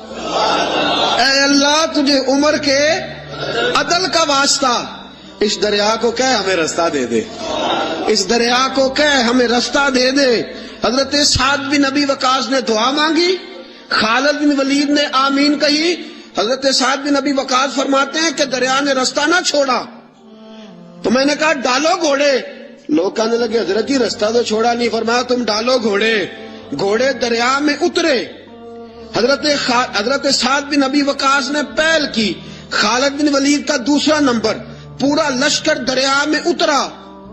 اے اللہ تجھے عمر کے عدل کا واسطہ, اس دریا کو کہہ ہمیں رستہ دے دے, اس دریا کو کہہ ہمیں رستہ دے دے. حضرت سعد بن ابی وقاص نے دعا مانگی, خالد بن ولید نے آمین کہی. حضرت سعد بن ابی وقاص فرماتے ہیں کہ دریا نے رستہ نہ چھوڑا تو میں نے کہا ڈالو گھوڑے. لوگ کہنے لگے حضرت جی رستہ تو چھوڑا نہیں. فرمایا تم ڈالو گھوڑے. گھوڑے دریا میں اترے. حضرت سعد بن ابی وقاص نے پہل کی, خالد بن ولید کا دوسرا نمبر. پورا لشکر دریا میں اترا.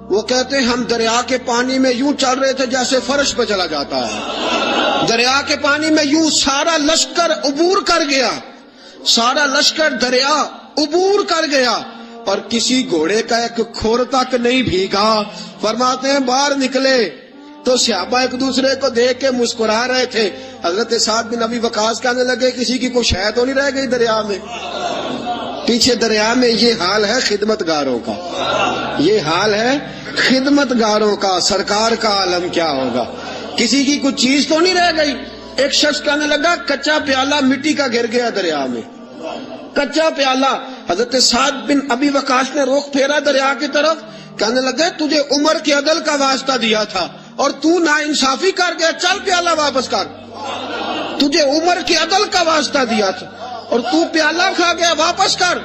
وہ کہتے ہیں ہم دریا کے پانی میں یوں چل رہے تھے جیسے فرش پہ چلا جاتا ہے. دریا کے پانی میں یوں سارا لشکر عبور کر گیا, سارا لشکر دریا عبور کر گیا اور کسی گھوڑے کا ایک کھور تک نہیں بھیگا. فرماتے ہیں باہر نکلے تو صحابہ ایک دوسرے کو دیکھ کے مسکرا رہے تھے. حضرت سعد بن ابی وقاص کہنے لگے کسی کی کوئی شے تو نہیں رہ گئی دریا میں. پیچھے دریا میں یہ حال ہے خدمت گاروں کا, یہ حال ہے خدمت گاروں کا. سرکار کا عالم کیا ہوگا, کسی کی کچھ چیز تو نہیں رہ گئی. ایک شخص کہنے لگا کچا پیالہ مٹی کا گر گیا دریا میں, کچا پیالہ. حضرت سعد بن ابی وقاص نے رخ پھیرا دریا کی طرف, کہنے لگے تجھے عمر کے عدل کا واسطہ دیا تھا اور تو ناانصافی کر گیا, چل پیالہ واپس کر. تجھے عمر کے عدل کا واسطہ دیا تھا اور تو پیالہ کھا گیا, واپس کر.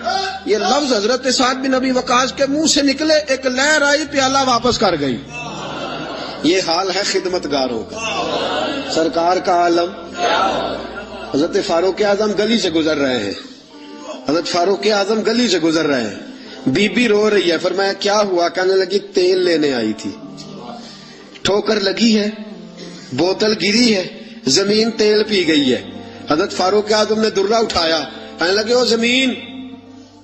یہ لفظ حضرت سعد بن ابی وقاص کے منہ سے نکلے, ایک لہر آئی, پیالہ واپس کر گئی. یہ حال ہے خدمت گاروں کا. سرکار کا عالم. حضرت فاروق اعظم گلی سے گزر رہے ہیں, حضرت فاروق اعظم گلی سے گزر رہے ہیں. بی بی رو رہی ہے. فرمایا کیا ہوا؟ کہنے لگی تیل لینے آئی تھی, ٹھوکر لگی ہے, بوتل گری ہے, زمین تیل پی گئی ہے. حضرت فاروق اعظم نے درہ اٹھایا, کہنے لگے او زمین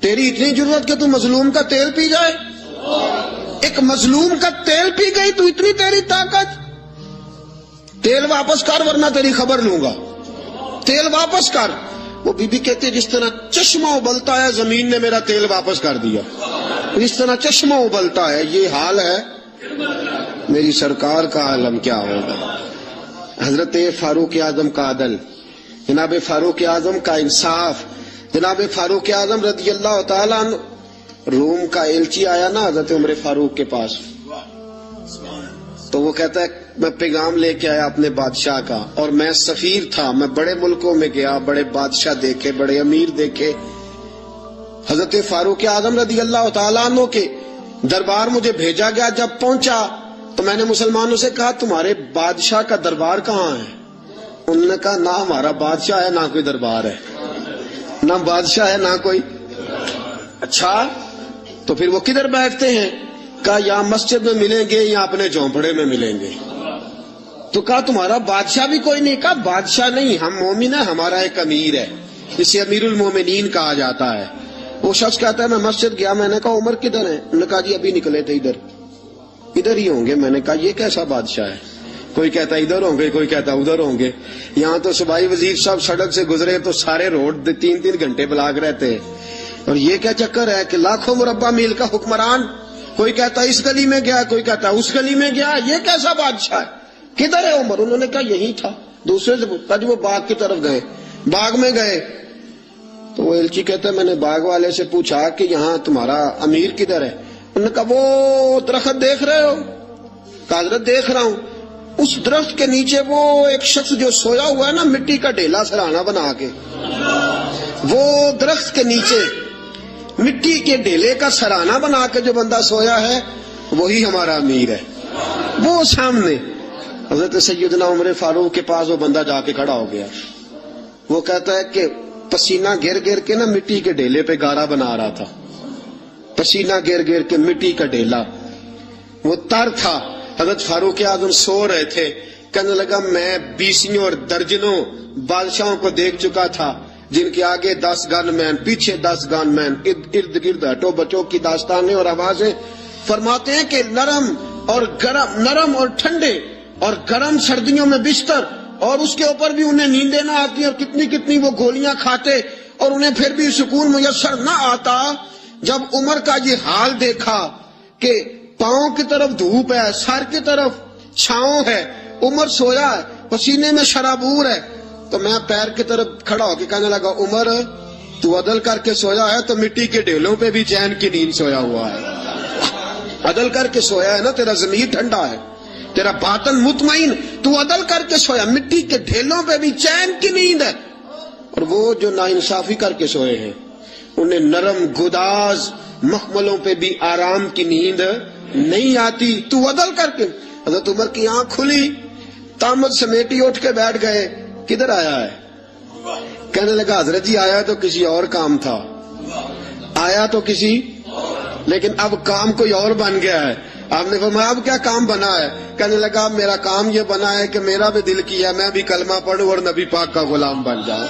تیری اتنی ضرورت کہ تو مظلوم کا تیل پی جائے؟ ایک مظلوم کا تیل پی گئی تو اتنی تیری طاقت؟ تیل واپس کر ورنہ تیری خبر لوں گا, تیل واپس کر. وہ بی بی کہتے جس طرح چشمہ ابلتا ہے زمین نے میرا تیل واپس کر دیا, جس طرح چشمہ ابلتا ہے. یہ حال ہے میری سرکار کا عالم کیا ہوگا. حضرت فاروق اعظم کا عدل, جناب فاروق اعظم کا انصاف. جناب فاروق اعظم رضی اللہ تعالیٰ عنہ, روم کا ایلچی آیا نا حضرت عمر فاروق کے پاس, تو وہ کہتا ہے میں پیغام لے کے آیا اپنے بادشاہ کا, اور میں سفیر تھا, میں بڑے ملکوں میں گیا, بڑے بادشاہ دیکھے, بڑے امیر دیکھے. حضرت فاروق اعظم رضی اللہ تعالیٰ عنہ کے دربار مجھے بھیجا گیا. جب پہنچا تو میں نے مسلمانوں سے کہا تمہارے بادشاہ کا دربار کہاں ہے؟ انہوں نے کہا نہ ہمارا بادشاہ ہے نہ کوئی دربار ہے, نہ بادشاہ ہے نہ کوئی. اچھا تو پھر وہ کدھر بیٹھتے ہیں؟ کہا یا مسجد میں ملیں گے یا اپنے جھونپڑے میں ملیں گے. تو کہا تمہارا بادشاہ بھی کوئی نہیں؟ کہا بادشاہ نہیں, ہم مومن ہیں, ہمارا ایک امیر ہے, اسے امیر المومنین کہا جاتا ہے. وہ شخص کہتا ہے میں مسجد گیا, میں نے کہا عمر کدھر ہے؟ انہوں نے کہا جی ابھی نکلے تھے ادھر ہی ہوں گے. میں نے کہا یہ کیسا بادشاہ ہے؟ کوئی کہتا ادھر ہوں گے, کوئی کہتا ادھر ہوں گے. یہاں تو صوبائی وزیر صاحب سڑک سے گزرے تو سارے روڈ 3-3 گھنٹے بلاک رہتے ہیں, اور یہ کیا چکر ہے کہ لاکھوں مربع میل کا حکمران, کوئی کہتا اس گلی میں گیا, کوئی کہتا اس گلی میں گیا, یہ کیسا بادشاہ ہے؟ کدھر ہے عمر؟ انہوں نے کہا یہی تھا. دوسرے سے پوچھا جی وہ باغ کی طرف گئے, باغ میں گئے. تو وہ ایلچی کہتا ہے میں نے باغ والے سے پوچھا کہ یہاں تمہارا امیر کدھر ہے؟ انہوں نے کہا وہ درخت دیکھ رہے ہو؟ کہا حضرت دیکھ رہا ہوں. اس درخت کے نیچے وہ ایک شخص جو سویا ہوا ہے نا, مٹی کا ڈھیلا سرہانا بنا کے, وہ درخت کے نیچے مٹی کے ڈھیلے کا سرہانا بنا کے جو بندہ سویا ہے وہی ہمارا امیر ہے. وہ سامنے حضرت سیدنا عمر فاروق کے پاس وہ بندہ جا کے کھڑا ہو گیا. وہ کہتا ہے کہ پسینہ گر گر کے نا مٹی کے ڈھیلے پہ گارا بنا رہا تھا, پسینہ گر گر کے مٹی کا ڈھیلا, وہ تر تھا. حضرت فاروق اعظم سو رہے تھے. کہنے لگا میں 20 اور درجنوں بادشاہوں کو دیکھ چکا تھا جن کے آگے 10 گن مین, پیچھے 10 گن مین, ارد گرد ہٹو بچوں کی داستانیں اور آوازیں. فرماتے ہیں کہ نرم اور ٹھنڈے اور گرم سردیوں میں بستر، اور اس کے اوپر بھی انہیں نیندیں نہ آتی اور کتنی کتنی وہ گولیاں کھاتے اور انہیں پھر بھی سکون میسر نہ آتا۔ جب عمر کا یہ حال دیکھا کہ پاؤں کی طرف دھوپ ہے، سر کی طرف چھاؤں ہے، عمر سویا ہے، پسینے میں شرابور ہے، تو میں پیر کی طرف کھڑا ہو کے کہنے لگا، عمر تو عدل کر کے سویا ہے تو مٹی کے ڈھیلوں پہ بھی چین کی نیند سویا ہوا ہے۔ عدل کر کے سویا ہے نا، تیرا ضمیر ٹھنڈا ہے، تیرا باطن مطمئن، تو عدل کر کے سویا، مٹی کے ڈھیلوں پہ بھی چین کی نیند ہے۔ اور وہ جو ناانصافی کر کے سوئے ہیں انہیں نرم گداز مخملوں پہ بھی آرام کی نیند نہیں آتی، تو عدل کر کے۔ حضرت عمر کی آنکھ کھلی، تامت سمیٹی اٹھ کے بیٹھ گئے، کدھر آیا ہے؟ کہنے لگا حضرت جی آیا تو کسی اور کام تھا، آیا تو کسی، لیکن اب کام کوئی اور بن گیا ہے۔ آپ نے فرمایا اب کیا کام بنا ہے؟ کہنے لگا میرا کام یہ بنا ہے کہ میرا بھی دل کیا میں بھی کلمہ پڑھوں اور نبی پاک کا غلام بن جاؤں،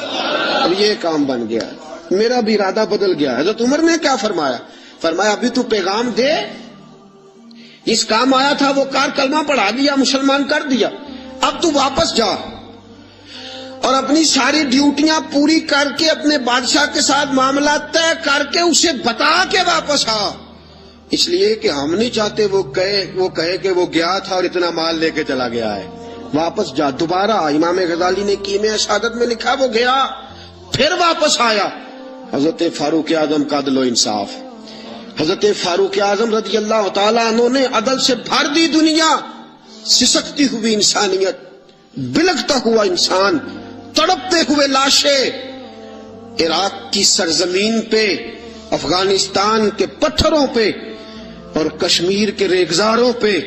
اب یہ کام بن گیا ہے، میرا بھی ارادہ بدل گیا۔ حضرت عمر نے کیا فرمایا؟ فرمایا ابھی تو پیغام دے، اس کام آیا تھا وہ کار، کلمہ پڑھا دیا، مسلمان کر دیا، اب تو واپس جا اور اپنی ساری ڈیوٹیاں پوری کر کے اپنے بادشاہ کے ساتھ معاملہ طے کر کے اسے بتا کے واپس آ، اس لیے کہ ہم نہیں چاہتے وہ کہے کہ وہ گیا تھا اور اتنا مال لے کے چلا گیا ہے، واپس جا دوبارہ۔ امام غزالی نے کیمیا شہادت میں لکھا وہ گیا پھر واپس آیا۔ حضرت فاروق اعظم کا عدل و انصاف، حضرت فاروق اعظم رضی اللہ تعالیٰ عنہ نے عدل سے بھر دی دنیا، سسکتی ہوئی انسانیت، بلکتا ہوا انسان، تڑپتے ہوئے لاشیں، عراق کی سرزمین پہ، افغانستان کے پتھروں پہ اور کشمیر کے ریگزاروں پہ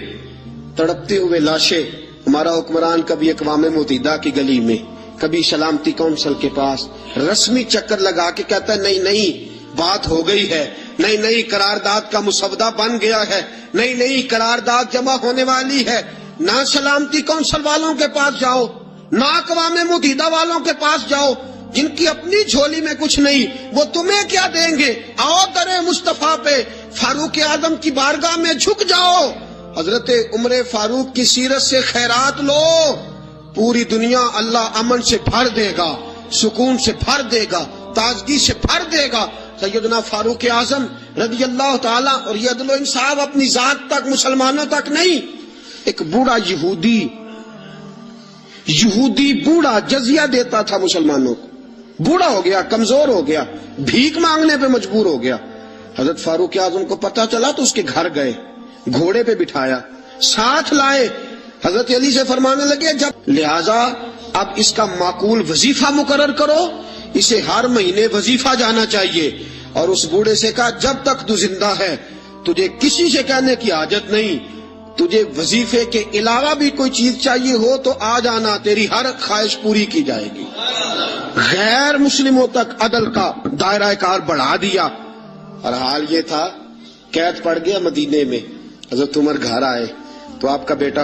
تڑپتے ہوئے لاشیں۔ ہمارا حکمران کبھی اقوام متحدہ کی گلی میں، کبھی سلامتی کونسل کے پاس رسمی چکر لگا کے کہتا ہے نہیں بات ہو گئی ہے، نہیں قرارداد کا مسودہ بن گیا ہے، نہیں قرارداد جمع ہونے والی ہے، نہ سلامتی کونسل والوں کے پاس جاؤ، نہ اقوام متحدہ والوں کے پاس جاؤ، جن کی اپنی جھولی میں کچھ نہیں، وہ تمہیں کیا دیں گے؟ آؤ در مصطفیٰ پہ فاروق اعظم کی بارگاہ میں جھک جاؤ، حضرت عمر فاروق کی سیرت سے خیرات لو، پوری دنیا اللہ امن سے بھر دے گا، سکون سے بھر دے گا، تازگی سے بھر دے گا۔ سیدنا فاروق اعظم رضی اللہ تعالیٰ، اور یہ عدل و انصاف اپنی ذات تک، مسلمانوں تک نہیں، ایک بوڑھا یہودی بوڑھا جزیہ دیتا تھا مسلمانوں کو، بوڑھا ہو گیا، کمزور ہو گیا، بھیک مانگنے پہ مجبور ہو گیا۔ حضرت فاروق اعظم کو پتہ چلا تو اس کے گھر گئے، گھوڑے پہ بٹھایا، ساتھ لائے، حضرت علی سے فرمانے لگے جب لہذا اب اس کا معقول وظیفہ مقرر کرو، اسے ہر مہینے وظیفہ جانا چاہیے، اور اس بوڑھے سے کہا جب تک تو زندہ ہے تجھے کسی سے کہنے کی حاجت نہیں، تجھے وظیفے کے علاوہ بھی کوئی چیز چاہیے ہو تو آ جانا، تیری ہر خواہش پوری کی جائے گی۔ غیر مسلموں تک عدل کا دائرہ کار بڑھا دیا، اور حال یہ تھا قید پڑ گیا مدینے میں۔ حضرت عمر گھر آئے تو آپ کا بیٹا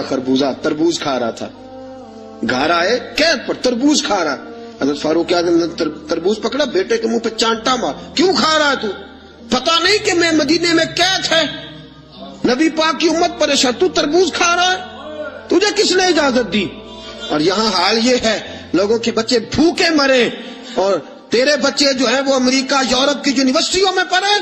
تربوز کھا رہا تھا، گھر آئے قید پر تربوز کھا رہا، حضرت فاروق اعظم نے تربوز پکڑا، بیٹے کے منہ پہ چانٹا مار، کیوں کھا رہا ہے تو؟ پتہ نہیں کہ میں مدینے میں قید ہے، نبی پاک کی امت پریشان، تو تربوز کھا رہا ہے، تجھے کس نے اجازت دی؟ اور یہاں حال یہ ہے لوگوں کے بچے بھوکے مرے، اور تیرے بچے جو ہیں وہ امریکہ یورپ کی یونیورسٹیوں میں پڑھے۔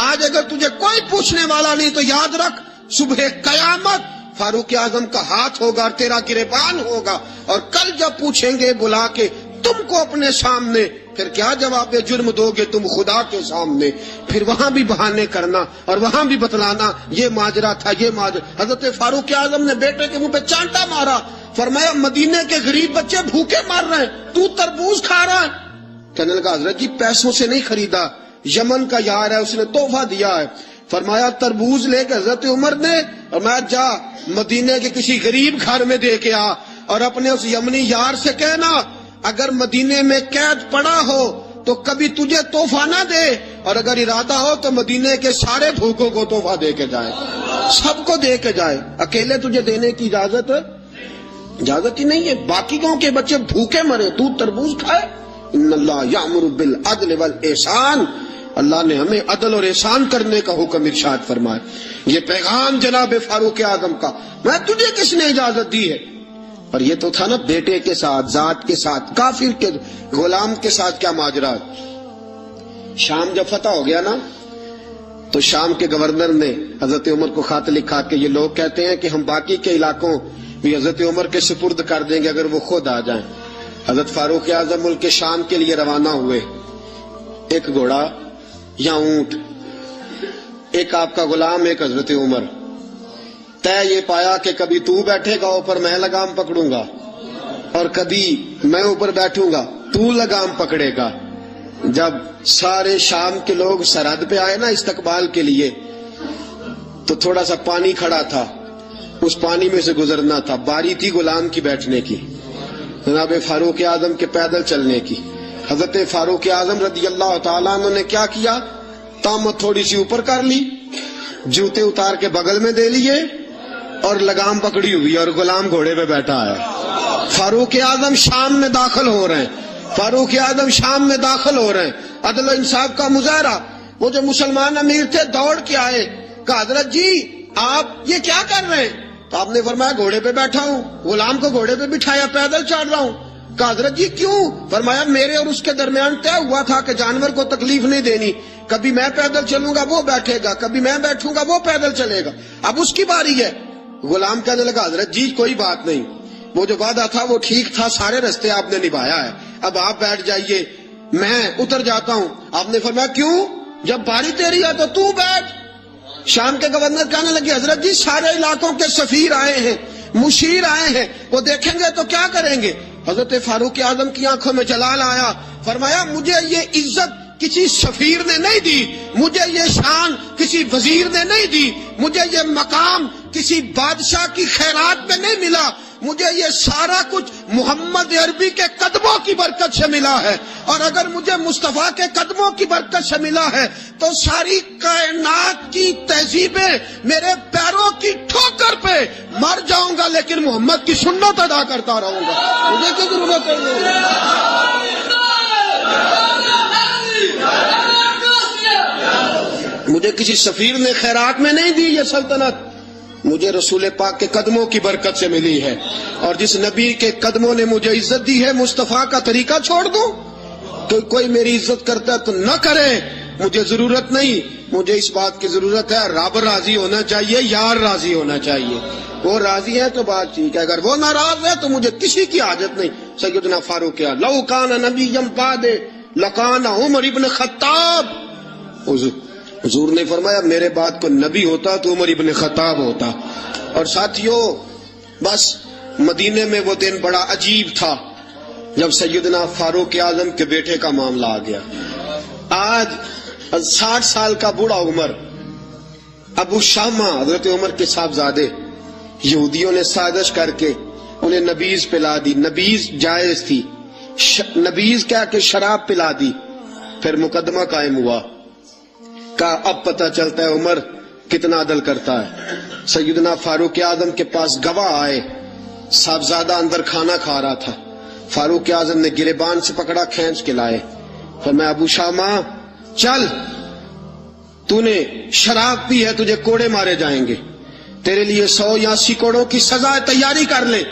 آج اگر تجھے کوئی پوچھنے والا نہیں تو یاد رکھ صبح قیامت فاروق اعظم کا ہاتھ ہوگا اور تیرا گریبان ہوگا، اور کل جب پوچھیں گے بلا کے تم کو اپنے سامنے، پھر کیا جواب جرم دو گے تم خدا کے سامنے، پھر وہاں بھی بہانے کرنا اور وہاں بھی بتلانا یہ ماجرا تھا، یہ ماجرا۔ حضرت فاروق اعظم نے بیٹے کے منہ پہ چانٹا مارا، فرمایا مدینے کے غریب بچے بھوکے مر رہے ہیں، تو تربوز کھا رہا ہے۔ کہنے لگا حضرت جی پیسوں سے نہیں خریدا، یمن کا یار ہے اس نے تحفہ دیا ہے۔ فرمایا تربوز لے کے حضرت عمر نے، اور میں جا مدینے کے کسی غریب گھر میں دے کے آ، اور اپنے اس یمنی یار سے کہنا اگر مدینے میں قید پڑا ہو تو کبھی تجھے تحفہ نہ دے، اور اگر ارادہ ہو تو مدینے کے سارے بھوکوں کو تحفہ دے کے جائے، سب کو دے کے جائے، اکیلے تجھے دینے کی اجازت ہی نہیں ہے۔ باقیوں کے بچے بھوکے مرے، تو تربوز کھائے۔ ان اللہ یامر بالعدل والاحسان، اللہ نے ہمیں عدل اور احسان کرنے کا حکم ارشاد فرمایا. یہ پیغام جناب فاروق اعظم کا، میں تجھے کس نے اجازت دی ہے؟ اور یہ تو تھا نا بیٹے کے ساتھ، ذات کے ساتھ، کافر کے غلام کے ساتھ کیا ماجرا. شام جب فتح ہو گیا نا تو شام کے گورنر نے حضرت عمر کو خط لکھا کہ یہ لوگ کہتے ہیں کہ ہم باقی کے علاقوں بھی حضرت عمر کے سپرد کر دیں گے اگر وہ خود آ جائیں. حضرت فاروق اعظم ملک شام کے لیے روانہ ہوئے. ایک گھوڑا یا اونٹ، ایک آپ کا غلام، ایک حضرت عمر. طے یہ پایا کہ کبھی تو بیٹھے گا اوپر میں لگام پکڑوں گا، اور کبھی میں اوپر بیٹھوں گا تو لگام پکڑے گا. جب سارے شام کے لوگ سرحد پہ آئے نا استقبال کے لیے تو تھوڑا سا پانی کھڑا تھا، اس پانی میں سے گزرنا تھا. باری تھی غلام کی بیٹھنے کی، جناب فاروق اعظم کے پیدل چلنے کی. حضرت فاروق اعظم رضی اللہ تعالیٰ عنہ نے کیا کیا، تامت تھوڑی سی اوپر کر لی، جوتے اتار کے بغل میں دے لیے اور لگام پکڑی ہوئی اور غلام گھوڑے پہ بیٹھا ہے. فاروق اعظم شام میں داخل ہو رہے ہیں، فاروق اعظم شام میں داخل ہو رہے ہیں. عدل و انصاف کا مظاہرہ. وہ جو مسلمان امیر تھے دوڑ کے آئے، کہا حضرت جی آپ یہ کیا کر رہے ہیں؟ تو آپ نے فرمایا گھوڑے پہ بیٹھا ہوں، غلام کو گھوڑے پہ بٹھایا پیدل چل رہا ہوں. کہا حضرت جی کیوں؟ فرمایا میرے اور اس کے درمیان طے ہوا تھا کہ جانور کو تکلیف نہیں دینی، کبھی میں پیدل چلوں گا وہ بیٹھے گا، کبھی میں بیٹھوں گا وہ پیدل چلے گا، اب اس کی باری ہے. غلام کہنے لگا حضرت جی کوئی بات نہیں، وہ جو وعدہ تھا وہ ٹھیک تھا، سارے رستے آپ نے نبھایا ہے، اب آپ بیٹھ جائیے میں اتر جاتا ہوں. آپ نے فرمایا کیوں؟ جب باری تیری ہے تو بیٹھ. شام کے گورنر کہنے لگے حضرت جی سارے علاقوں کے سفیر آئے ہیں، مشیر آئے ہیں، وہ دیکھیں گے تو کیا کریں گے؟ حضرت فاروق اعظم کی آنکھوں میں جلال آیا. فرمایا مجھے یہ عزت کسی سفیر نے نہیں دی، مجھے یہ شان کسی وزیر نے نہیں دی، مجھے یہ مقام کسی بادشاہ کی خیرات میں نہیں ملا، مجھے یہ سارا کچھ محمد عربی کے قدموں کی برکت سے ملا ہے. اور اگر مجھے مصطفیٰ کے قدموں کی برکت سے ملا ہے تو ساری کائنات کی تہذیبیں میرے پیروں کی ٹھوکر پہ مر جاؤں گا لیکن محمد کی سنت ادا کرتا رہوں گا. مجھے کیا ضرورت ہے؟ مجھے کسی سفیر نے خیرات میں نہیں دی یہ سلطنت، مجھے رسول پاک کے قدموں کی برکت سے ملی ہے. اور جس نبی کے قدموں نے مجھے عزت دی ہے، مصطفیٰ کا طریقہ چھوڑ دوں؟ تو کوئی میری عزت کرتا ہے تو نہ کرے، مجھے ضرورت نہیں. مجھے اس بات کی ضرورت ہے رب راضی ہونا چاہیے، یار راضی ہونا چاہیے. وہ راضی ہے تو بات ٹھیک ہے، اگر وہ ناراض ہے تو مجھے کسی کی حاجت نہیں. سیدنا فاروق کیا لو کان نبی بعد لکان عمر ابن خطاب. حضور نے فرمایا میرے بعد کو نبی ہوتا تو عمر ابن خطاب ہوتا. اور ساتھیوں بس مدینے میں وہ دن بڑا عجیب تھا جب سیدنا فاروق اعظم کے بیٹے کا معاملہ آ گیا. آج 60 سال کا بوڑھا عمر، ابو شامہ حضرت عمر کے صاحبزادے، یہودیوں نے سازش کر کے انہیں نبیذ پلا دی. نبیذ جائز تھی، نبیذ کیا کہ شراب پلا دی. پھر مقدمہ قائم ہوا، کہا اب پتہ چلتا ہے عمر کتنا عدل کرتا ہے. سیدنا فاروق اعظم کے پاس گواہ آئے، صاحبزادہ اندر کھانا کھا رہا تھا. فاروق اعظم نے گریبان سے پکڑا، کھینچ کے لائے. فرمایا ابو شامہ چل، تو نے شراب پی ہے، تجھے کوڑے مارے جائیں گے، تیرے لیے 100 یا 80 کوڑوں کی سزا تیاری کر لے.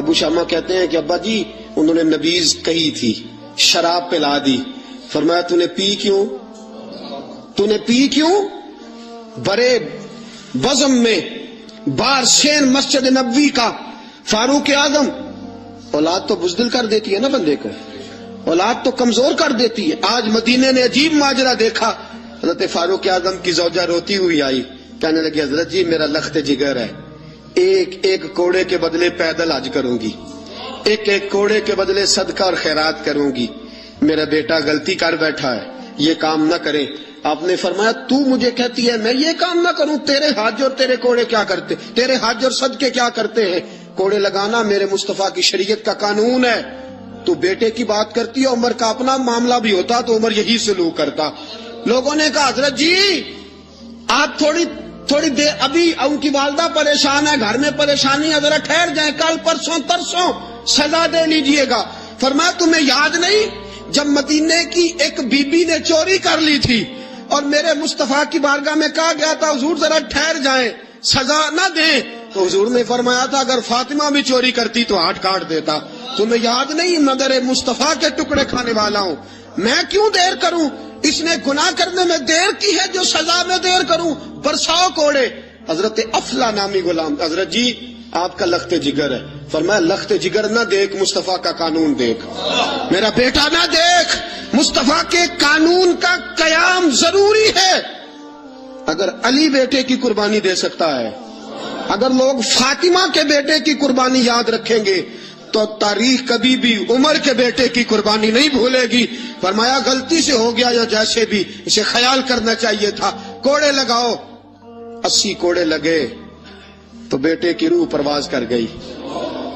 ابو شامہ کہتے ہیں کہ ابا جی انہوں نے نبیذ کہی تھی، شراب پلا دی. فرمایا تو نے پی کیوں؟ تو نے پی کیوں؟ بڑے بزم میں بار سین مسجد نبوی کا فاروق اعظم. اولاد تو بزدل کر دیتی ہے نا بندے کو، اولاد تو کمزور کر دیتی ہے. آج مدینے نے عجیب ماجرا دیکھا. حضرت فاروق اعظم کی زوجہ روتی ہوئی آئی، کہنے لگی حضرت جی میرا لخت جگر ہے، ایک ایک کوڑے کے بدلے پیدل حج کروں گی، ایک ایک کوڑے کے بدلے صدقہ اور خیرات کروں گی. میرا بیٹا غلطی کر بیٹھا ہے، یہ کام نہ کرے. آپ نے فرمایا تو مجھے کہتی ہے میں یہ کام نہ کروں؟ تیرے حج اور تیرے کوڑے کیا کرتے، تیرے حج اور صدقے کیا کرتے ہیں؟ کوڑے لگانا میرے مصطفیٰ کی شریعت کا قانون ہے. تو بیٹے کی بات کرتی ہے، عمر کا اپنا معاملہ بھی ہوتا تو عمر یہی سلوک کرتا. لوگوں نے کہا حضرت جی آپ تھوڑی دیر، ابھی ان کی والدہ پریشان ہے، گھر میں پریشانی ہے، ذرا ٹھہر جائیں، کل پرسوں ترسوں سزا دے لیجئے گا. فرمایا تمہیں یاد نہیں جب مدینے کی ایک بی بی نے چوری کر لی تھی اور میرے مصطفیٰ کی بارگاہ میں کہا گیا تھا حضور ذرا ٹھہر جائیں سزا نہ دیں، تو حضور نے فرمایا تھا اگر فاطمہ بھی چوری کرتی تو ہاتھ کاٹ دیتا۔ تمہیں یاد نہیں مگر مصطفیٰ کے ٹکڑے کھانے والا ہوں، میں کیوں دیر کروں؟ اس نے گناہ کرنے میں دیر کی ہے جو سزا میں دیر کروں، برساؤ کوڑے۔ حضرت افلا نامی غلام، حضرت جی آپ کا لخت جگر ہے، فرمایا لخت جگر نہ دیکھ، مصطفیٰ کا قانون دیکھ، میرا بیٹا نہ دیکھ، مصطفیٰ کے قانون کا قیام ضروری ہے۔ اگر علی بیٹے کی قربانی دے سکتا ہے، اگر لوگ فاطمہ کے بیٹے کی قربانی یاد رکھیں گے تو تاریخ کبھی بھی عمر کے بیٹے کی قربانی نہیں بھولے گی۔ فرمایا غلطی سے ہو گیا یا جیسے بھی، اسے خیال کرنا چاہیے تھا، کوڑے لگاؤ۔ 80 کوڑے لگے تو بیٹے کی روح پرواز کر گئی۔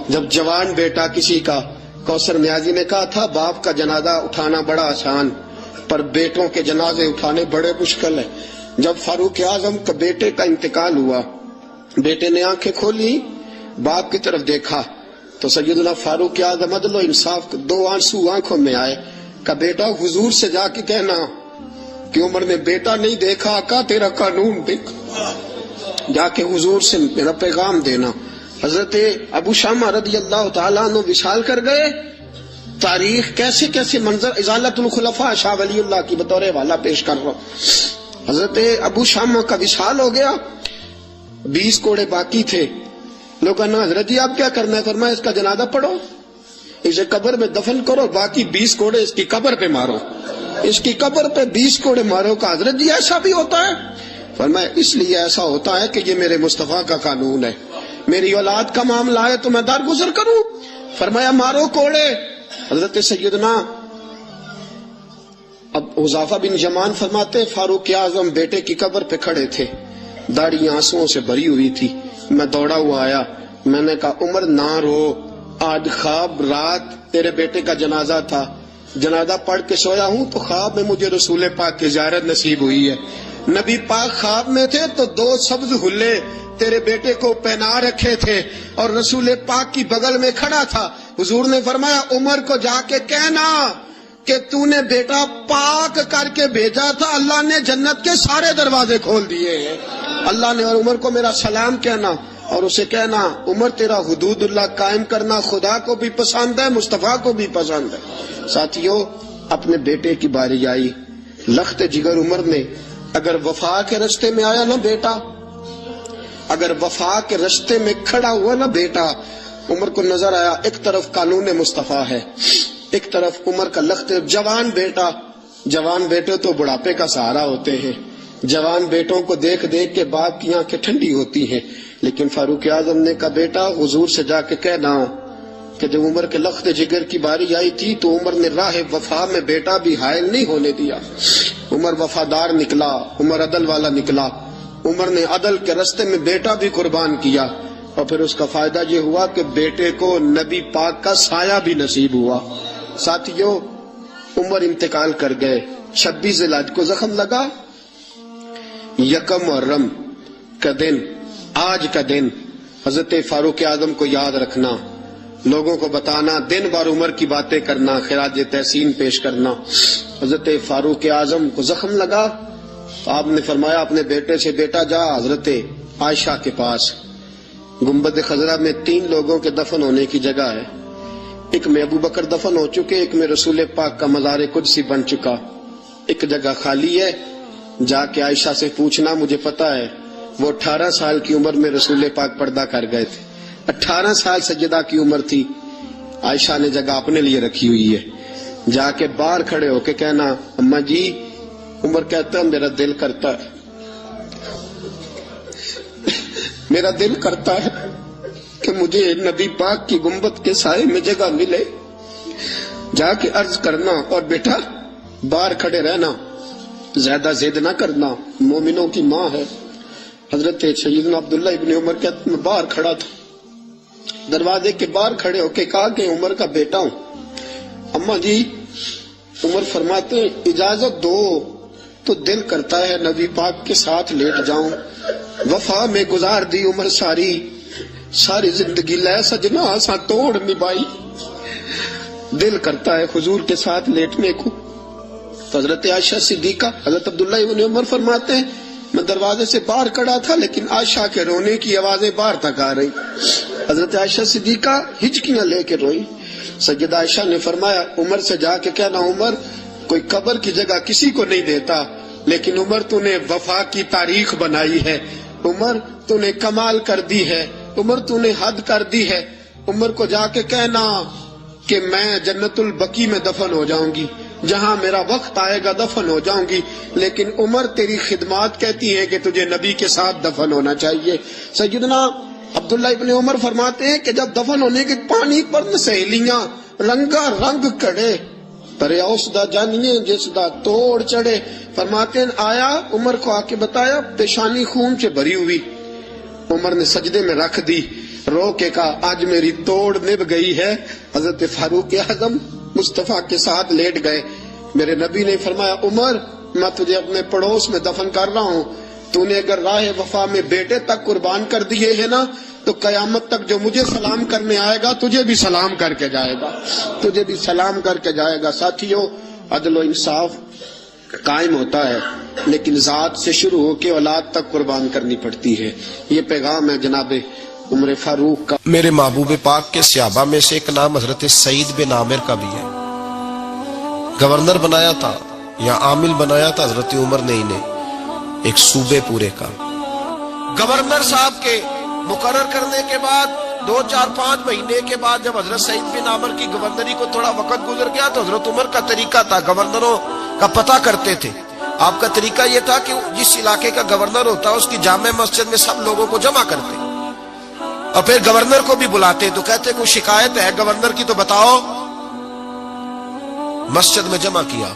جب جوان بیٹا کسی کا، کوثر نیازی نے کہا تھا باپ کا جنازہ اٹھانا بڑا آسان پر بیٹوں کے جنازے اٹھانے بڑے مشکل ہے۔ جب فاروق اعظم کا بیٹے کا انتقال ہوا، بیٹے نے آنکھیں کھولی، باپ کی طرف دیکھا تو سیدنا فاروق اعظم عدل و انصاف، 2 آنسو آنکھوں میں آئے، کہ بیٹا حضور سے جا کے کہنا کہ عمر نے بیٹا نہیں دیکھا، آقا تیرا قانون دیکھ، جا کے حضور سے میرا پیغام دینا۔ حضرت ابو شامہ رضی اللہ تعالیٰ عنہ وصال کر گئے۔ تاریخ کیسے کیسے منظر، ازالت الخلفاء شاہ ولی اللہ کی بطور حوالہ پیش کر رہا ہوں۔ حضرت ابو شامہ کا وصال ہو گیا، 20 کوڑے باقی تھے۔ لوگ کہنا حضرت جی آپ کیا کرنا ہے؟ فرمایا اس کا جنازہ پڑھو، اسے قبر میں دفن کرو، باقی 20 کوڑے اس کی قبر پہ مارو، اس کی قبر پہ 20 کوڑے مارو۔ کہ حضرت جی ایسا بھی ہوتا ہے؟ فرمایا اس لیے ایسا ہوتا ہے کہ یہ میرے مصطفیٰ کا قانون ہے، میری اولاد کا معاملہ ہے تو میں درگزر کروں۔ فرمایا مارو کوڑے۔ حضرت سیدنا اب حذیفہ بن یمان فرماتے فاروق اعظم بیٹے کی قبر پہ کھڑے تھے، داڑھی آنسوؤں سے بھری ہوئی تھی۔ میں دوڑا ہوا آیا، میں نے کہا عمر نہ رو، آج خواب رات تیرے بیٹے کا جنازہ تھا، جنازہ پڑھ کے سویا ہوں تو خواب میں مجھے رسول پاک کی زیارت نصیب ہوئی ہے۔ نبی پاک خواب میں تھے تو 2 سبز حلے تیرے بیٹے کو پہنا رکھے تھے اور رسول پاک کی بغل میں کھڑا تھا۔ حضور نے فرمایا عمر کو جا کے کہنا کہ تو نے بیٹا پاک کر کے بھیجا تھا، اللہ نے جنت کے سارے دروازے کھول دیے ہیں۔ اللہ نے اور عمر کو میرا سلام کہنا اور اسے کہنا عمر تیرا حدود اللہ قائم کرنا خدا کو بھی پسند ہے، مصطفیٰ کو بھی پسند ہے۔ ساتھیوں اپنے بیٹے کی باری آئی، لخت جگر عمر نے اگر وفا کے رستے میں آیا نا بیٹا، اگر وفا کے رستے میں کھڑا ہوا نا بیٹا، عمر کو نظر آیا ایک طرف قانون مصطفیٰ ہے، ایک طرف عمر کا لخت۔ جوان بیٹا، جوان بیٹے تو بڑھاپے کا سہارا ہوتے ہیں، جوان بیٹوں کو دیکھ دیکھ کے باپ کی آنکھیں ٹھنڈی ہوتی ہیں، لیکن فاروق اعظم نے کہا بیٹا حضور سے جا کے کہنا کہ جب عمر کے لخت جگر کی باری آئی تھی تو عمر نے راہ وفا میں بیٹا بھی حائل نہیں ہونے دیا۔ عمر وفادار نکلا، عمر عدل والا نکلا، عمر نے عدل کے رستے میں بیٹا بھی قربان کیا، اور پھر اس کا فائدہ یہ ہوا کہ بیٹے کو نبی پاک کا سایہ بھی نصیب ہوا۔ ساتھیوں عمر انتقال کر گئے، 26 ذی الحج کو زخم لگا، 1 محرم کا دن، آج کا دن حضرت فاروق اعظم کو یاد رکھنا، لوگوں کو بتانا، دن بار عمر کی باتیں کرنا، خراج تحسین پیش کرنا۔ حضرت فاروق اعظم کو زخم لگا تو آپ نے فرمایا اپنے بیٹے سے بیٹا جا حضرت عائشہ کے پاس، گنبد خضرا میں 3 لوگوں کے دفن ہونے کی جگہ ہے، ایک میں ابو بکر دفن ہو چکے، ایک میں رسول پاک کا مزار قدسی بن چکا، ایک جگہ خالی ہے، جا کے عائشہ سے پوچھنا، مجھے پتا ہے وہ 18 سال کی عمر میں رسول پاک پردہ کر گئے تھے، 18 سال سیدہ کی عمر تھی، عائشہ نے جگہ اپنے لیے رکھی ہوئی ہے، جا کے باہر کھڑے ہو کے کہنا اماں جی، عمر کہتا ہے میرا دل کرتا ہے، میرا دل کرتا ہے کہ مجھے نبی پاک کی گنبد کے سائے میں جگہ ملے، جا کے عرض کرنا، اور بیٹا باہر کھڑے رہنا، زیادہ ضد نہ کرنا، مومنوں کی ماں ہے۔ حضرت سیدنا عبداللہ ابن عمر کہتے میں باہر کھڑا تھا، دروازے کے باہر کھڑے ہو کے کہا کہ عمر کا بیٹا ہوں۔ اماں جی، عمر فرماتے اجازت دو تو دل کرتا ہے نبی پاک کے ساتھ لیٹ جاؤں، وفا میں گزار دی عمر ساری، ساری زندگی لے سجنا سا توڑ نبھائی، دل کرتا ہے حضور کے ساتھ لیٹنے کو. حضرت عائشہ صدیقہ، حضرت عبداللہ ابن عمر فرماتے ہیں میں دروازے سے باہر کھڑا تھا لیکن عائشہ کے رونے کی آوازیں باہر تک آ رہی. حضرت عائشہ صدیقہ ہچکیاں لے کے روئی. سیدہ عائشہ نے فرمایا عمر سے جا کے کہنا عمر کوئی قبر کی جگہ کسی کو نہیں دیتا، لیکن عمر تو نے وفا کی تاریخ بنائی ہے، عمر تو نے کمال کر دی ہے، عمر تو نے حد کر دی ہے. عمر کو جا کے کہنا کہ میں جنت البقیع میں دفن ہو جاؤں گی، جہاں میرا وقت آئے گا دفن ہو جاؤں گی، لیکن عمر تیری خدمات کہتی ہیں کہ تجھے نبی کے ساتھ دفن ہونا چاہیے. سیدنا عبداللہ ابن عمر فرماتے ہیں کہ جب دفن ہونے کے پانی پر سہیلیاں رنگا رنگ کڑے پرے اوس دا جانیے جس دا توڑ چڑھے. فرماتے ہیں آیا عمر کو آ کے بتایا پیشانی خون سے بھری ہوئی. عمر نے سجدے میں رکھ دی، رو کے کہا آج میری توڑ نبھ گئی ہے. حضرت فاروق اعظم مصطفیٰ کے ساتھ لیٹ گئے. میرے نبی نے فرمایا عمر میں تجھے اپنے پڑوس میں دفن کر رہا ہوں، تو نے اگر راہ وفا میں بیٹے تک قربان کر دیے ہیں نا تو قیامت تک جو مجھے سلام کرنے آئے گا تجھے بھی سلام کر کے جائے گا، تجھے بھی سلام کر کے جائے گا. ساتھیوں عدل و انصاف قائم ہوتا ہے لیکن ذات سے شروع ہو کے اولاد تک قربان کرنی پڑتی ہے. یہ پیغام ہے جناب عمر فاروق کا. میرے محبوب پاک کے صحابہ میں سے ایک نام حضرت سعید بن عامر کا بھی ہے. گورنر بنایا تھا یا عامل بنایا تھا حضرت عمر نے انہیں ایک صوبے پورے کا. گورنر صاحب کے مقرر کرنے کے بعد 2-4-5 مہینے کے بعد جب حضرت سعید بن عامر کی گورنری کو تھوڑا وقت گزر گیا تو حضرت عمر کا طریقہ تھا، گورنروں کا پتہ کرتے تھے. آپ کا طریقہ یہ تھا کہ جس علاقے کا گورنر ہوتا اس کی جامع مسجد میں سب لوگوں کو جمع کرتے اور پھر گورنر کو بھی بلاتے تو کہتے کوئی شکایت ہے گورنر کی تو بتاؤ. مسجد میں جمع کیا،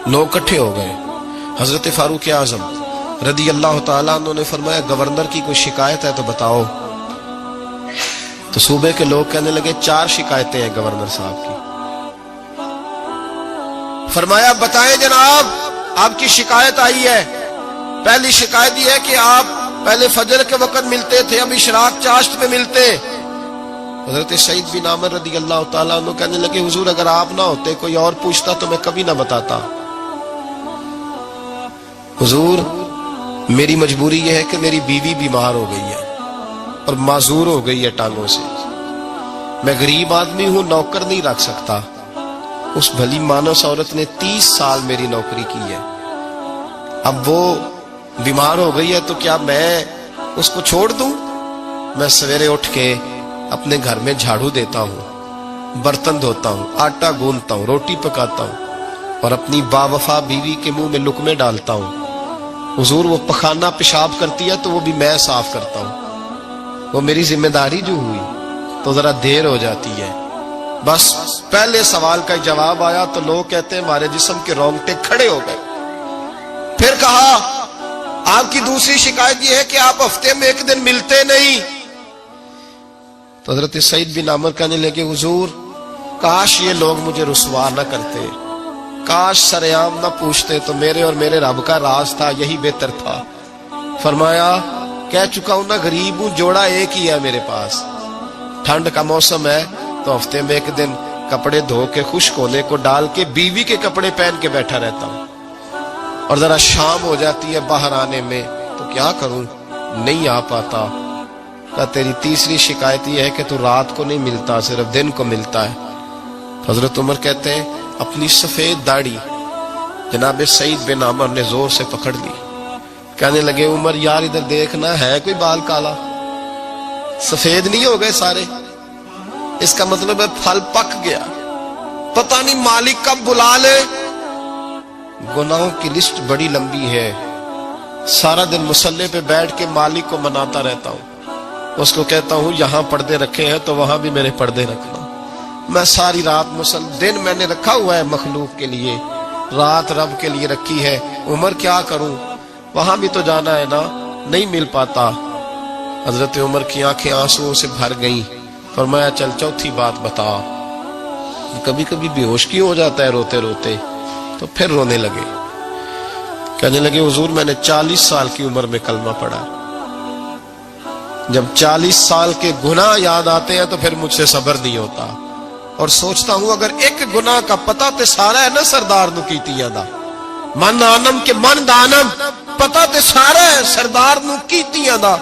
لوگ اکٹھے ہو گئے. حضرت فاروق اعظم رضی اللہ تعالیٰ عنہ نے فرمایا گورنر کی کوئی شکایت ہے تو بتاؤ. تو صوبے کے لوگ کہنے لگے 4 شکایتیں ہیں گورنر صاحب کی. فرمایا بتائیں جناب آپ کی شکایت آئی ہے. پہلی شکایت یہ ہے کہ آپ پہلے فجر کے وقت ملتے تھے، اب اشراق چاشت میں ملتے. حضرت سعید بن عامر رضی اللہ تعالیٰ عنہ کہنے لگے حضور اگر آپ نہ ہوتے کوئی اور پوچھتا تو میں کبھی نہ بتاتا. حضور میری مجبوری یہ ہے کہ میری بیوی بیمار ہو گئی ہے اور معذور ہو گئی ہے ٹانگوں سے. میں غریب آدمی ہوں، نوکر نہیں رکھ سکتا. اس بھلی مانوس عورت نے 30 سال میری نوکری کی ہے، اب وہ بیمار ہو گئی ہے تو کیا میں اس کو چھوڑ دوں؟ میں سویرے اٹھ کے اپنے گھر میں جھاڑو دیتا ہوں، برتن دھوتا ہوں، آٹا گوندتا ہوں، روٹی پکاتا ہوں اور اپنی باوفا بیوی کے منہ میں لقمے ڈالتا ہوں. حضور وہ پخانہ پیشاب کرتی ہے تو وہ بھی میں صاف کرتا ہوں. وہ میری ذمہ داری جو ہوئی تو ذرا دیر ہو جاتی ہے. بس پہلے سوال کا جواب آیا تو لوگ کہتے ہیں ہمارے جسم کے رونگٹے کھڑے ہو گئے. پھر کہا آپ کی دوسری شکایت یہ ہے کہ آپ ہفتے میں ایک دن ملتے نہیں. تو حضرت سعید بن عامر کہنے لگے حضور کاش یہ لوگ مجھے رسوا نہ کرتے، کاش سریعام نہ پوچھتے تو میرے اور میرے رب کا راز تھا یہی بہتر تھا. فرمایا کہہ چکا ہوں نا غریب ہوں، جوڑا ایک ہی ہے میرے پاس. ٹھنڈ کا موسم ہے تو ہفتے میں ایک دن کپڑے دھو کے خشک ہونے کو ڈال کے بیوی کے کپڑے پہن کے بیٹھا رہتا ہوں اور ذرا شام ہو جاتی ہے باہر آنے میں تو کیا کروں نہیں آ پاتا. کہا تیری تیسری شکایت یہ ہے کہ تو رات کو نہیں ملتا، صرف دن کو ملتا ہے. حضرت عمر کہتے ہیں اپنی سفید داڑھی جناب سعید بن عامر نے زور سے پکڑ لی. کہنے لگے عمر یار ادھر دیکھنا ہے کوئی بال کالا، سفید نہیں ہو گئے سارے؟ اس کا مطلب ہے پھل پک گیا، پتہ نہیں مالک کب بلا لے. گناہوں کی لسٹ بڑی لمبی ہے. سارا دن مصلے پہ بیٹھ کے مالک کو مناتا رہتا ہوں، اس کو کہتا ہوں یہاں پردے رکھے ہیں تو وہاں بھی میرے پردے رکھنا. میں ساری رات دن میں نے رکھا ہوا ہے مخلوق کے لیے، رات رب کے لیے رکھی ہے. عمر کیا کروں، وہاں بھی تو جانا ہے نا، نہیں مل پاتا. حضرت عمر کی آنکھیں آنسوؤں سے بھر گئیں. فرمایا چل چوتھی بات بتا. کبھی کبھی بے ہوش کیوں ہو جاتا ہے روتے روتے؟ تو پھر رونے لگے. کہنے لگے حضور میں نے 40 سال کی عمر میں کلمہ پڑھا. جب 40 سال کے گناہ یاد آتے ہیں تو پھر مجھ سے صبر نہیں ہوتا. اور سوچتا ہوں اگر ایک گناہ کا پتہ تے سارا ہے نا سردار نو کیتیاں دا، من آنم کے من دانم، پتہ تے سارا ہے سردار نو کیتیاں دا،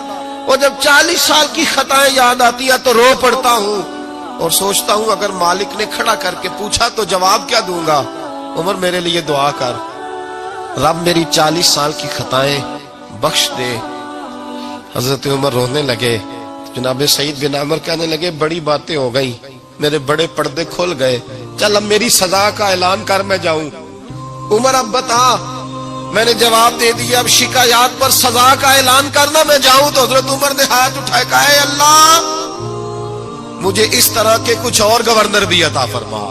اور جب 40 سال کی خطائیں یاد آتی ہیں تو رو پڑتا ہوں اور سوچتا ہوں اگر مالک نے کھڑا کر کے پوچھا تو جواب کیا دوں گا؟ عمر میرے لیے دعا کر، رب میری 40 سال کی خطائیں بخش دے۔ حضرت عمر رونے لگے، جناب سعید بن عمر کہنے لگے بڑی باتیں ہو گئی، میرے بڑے پردے کھل گئے، چل اب میری سزا کا اعلان کر میں جاؤں۔ عمر اب بتا، میں نے جواب دے دیا، اب شکایات پر سزا کا اعلان کرنا میں جاؤں؟ تو حضرت عمر نے ہاتھ اٹھائے کہا اے اللہ مجھے اس طرح کے کچھ اور گورنر بھی عطا فرما۔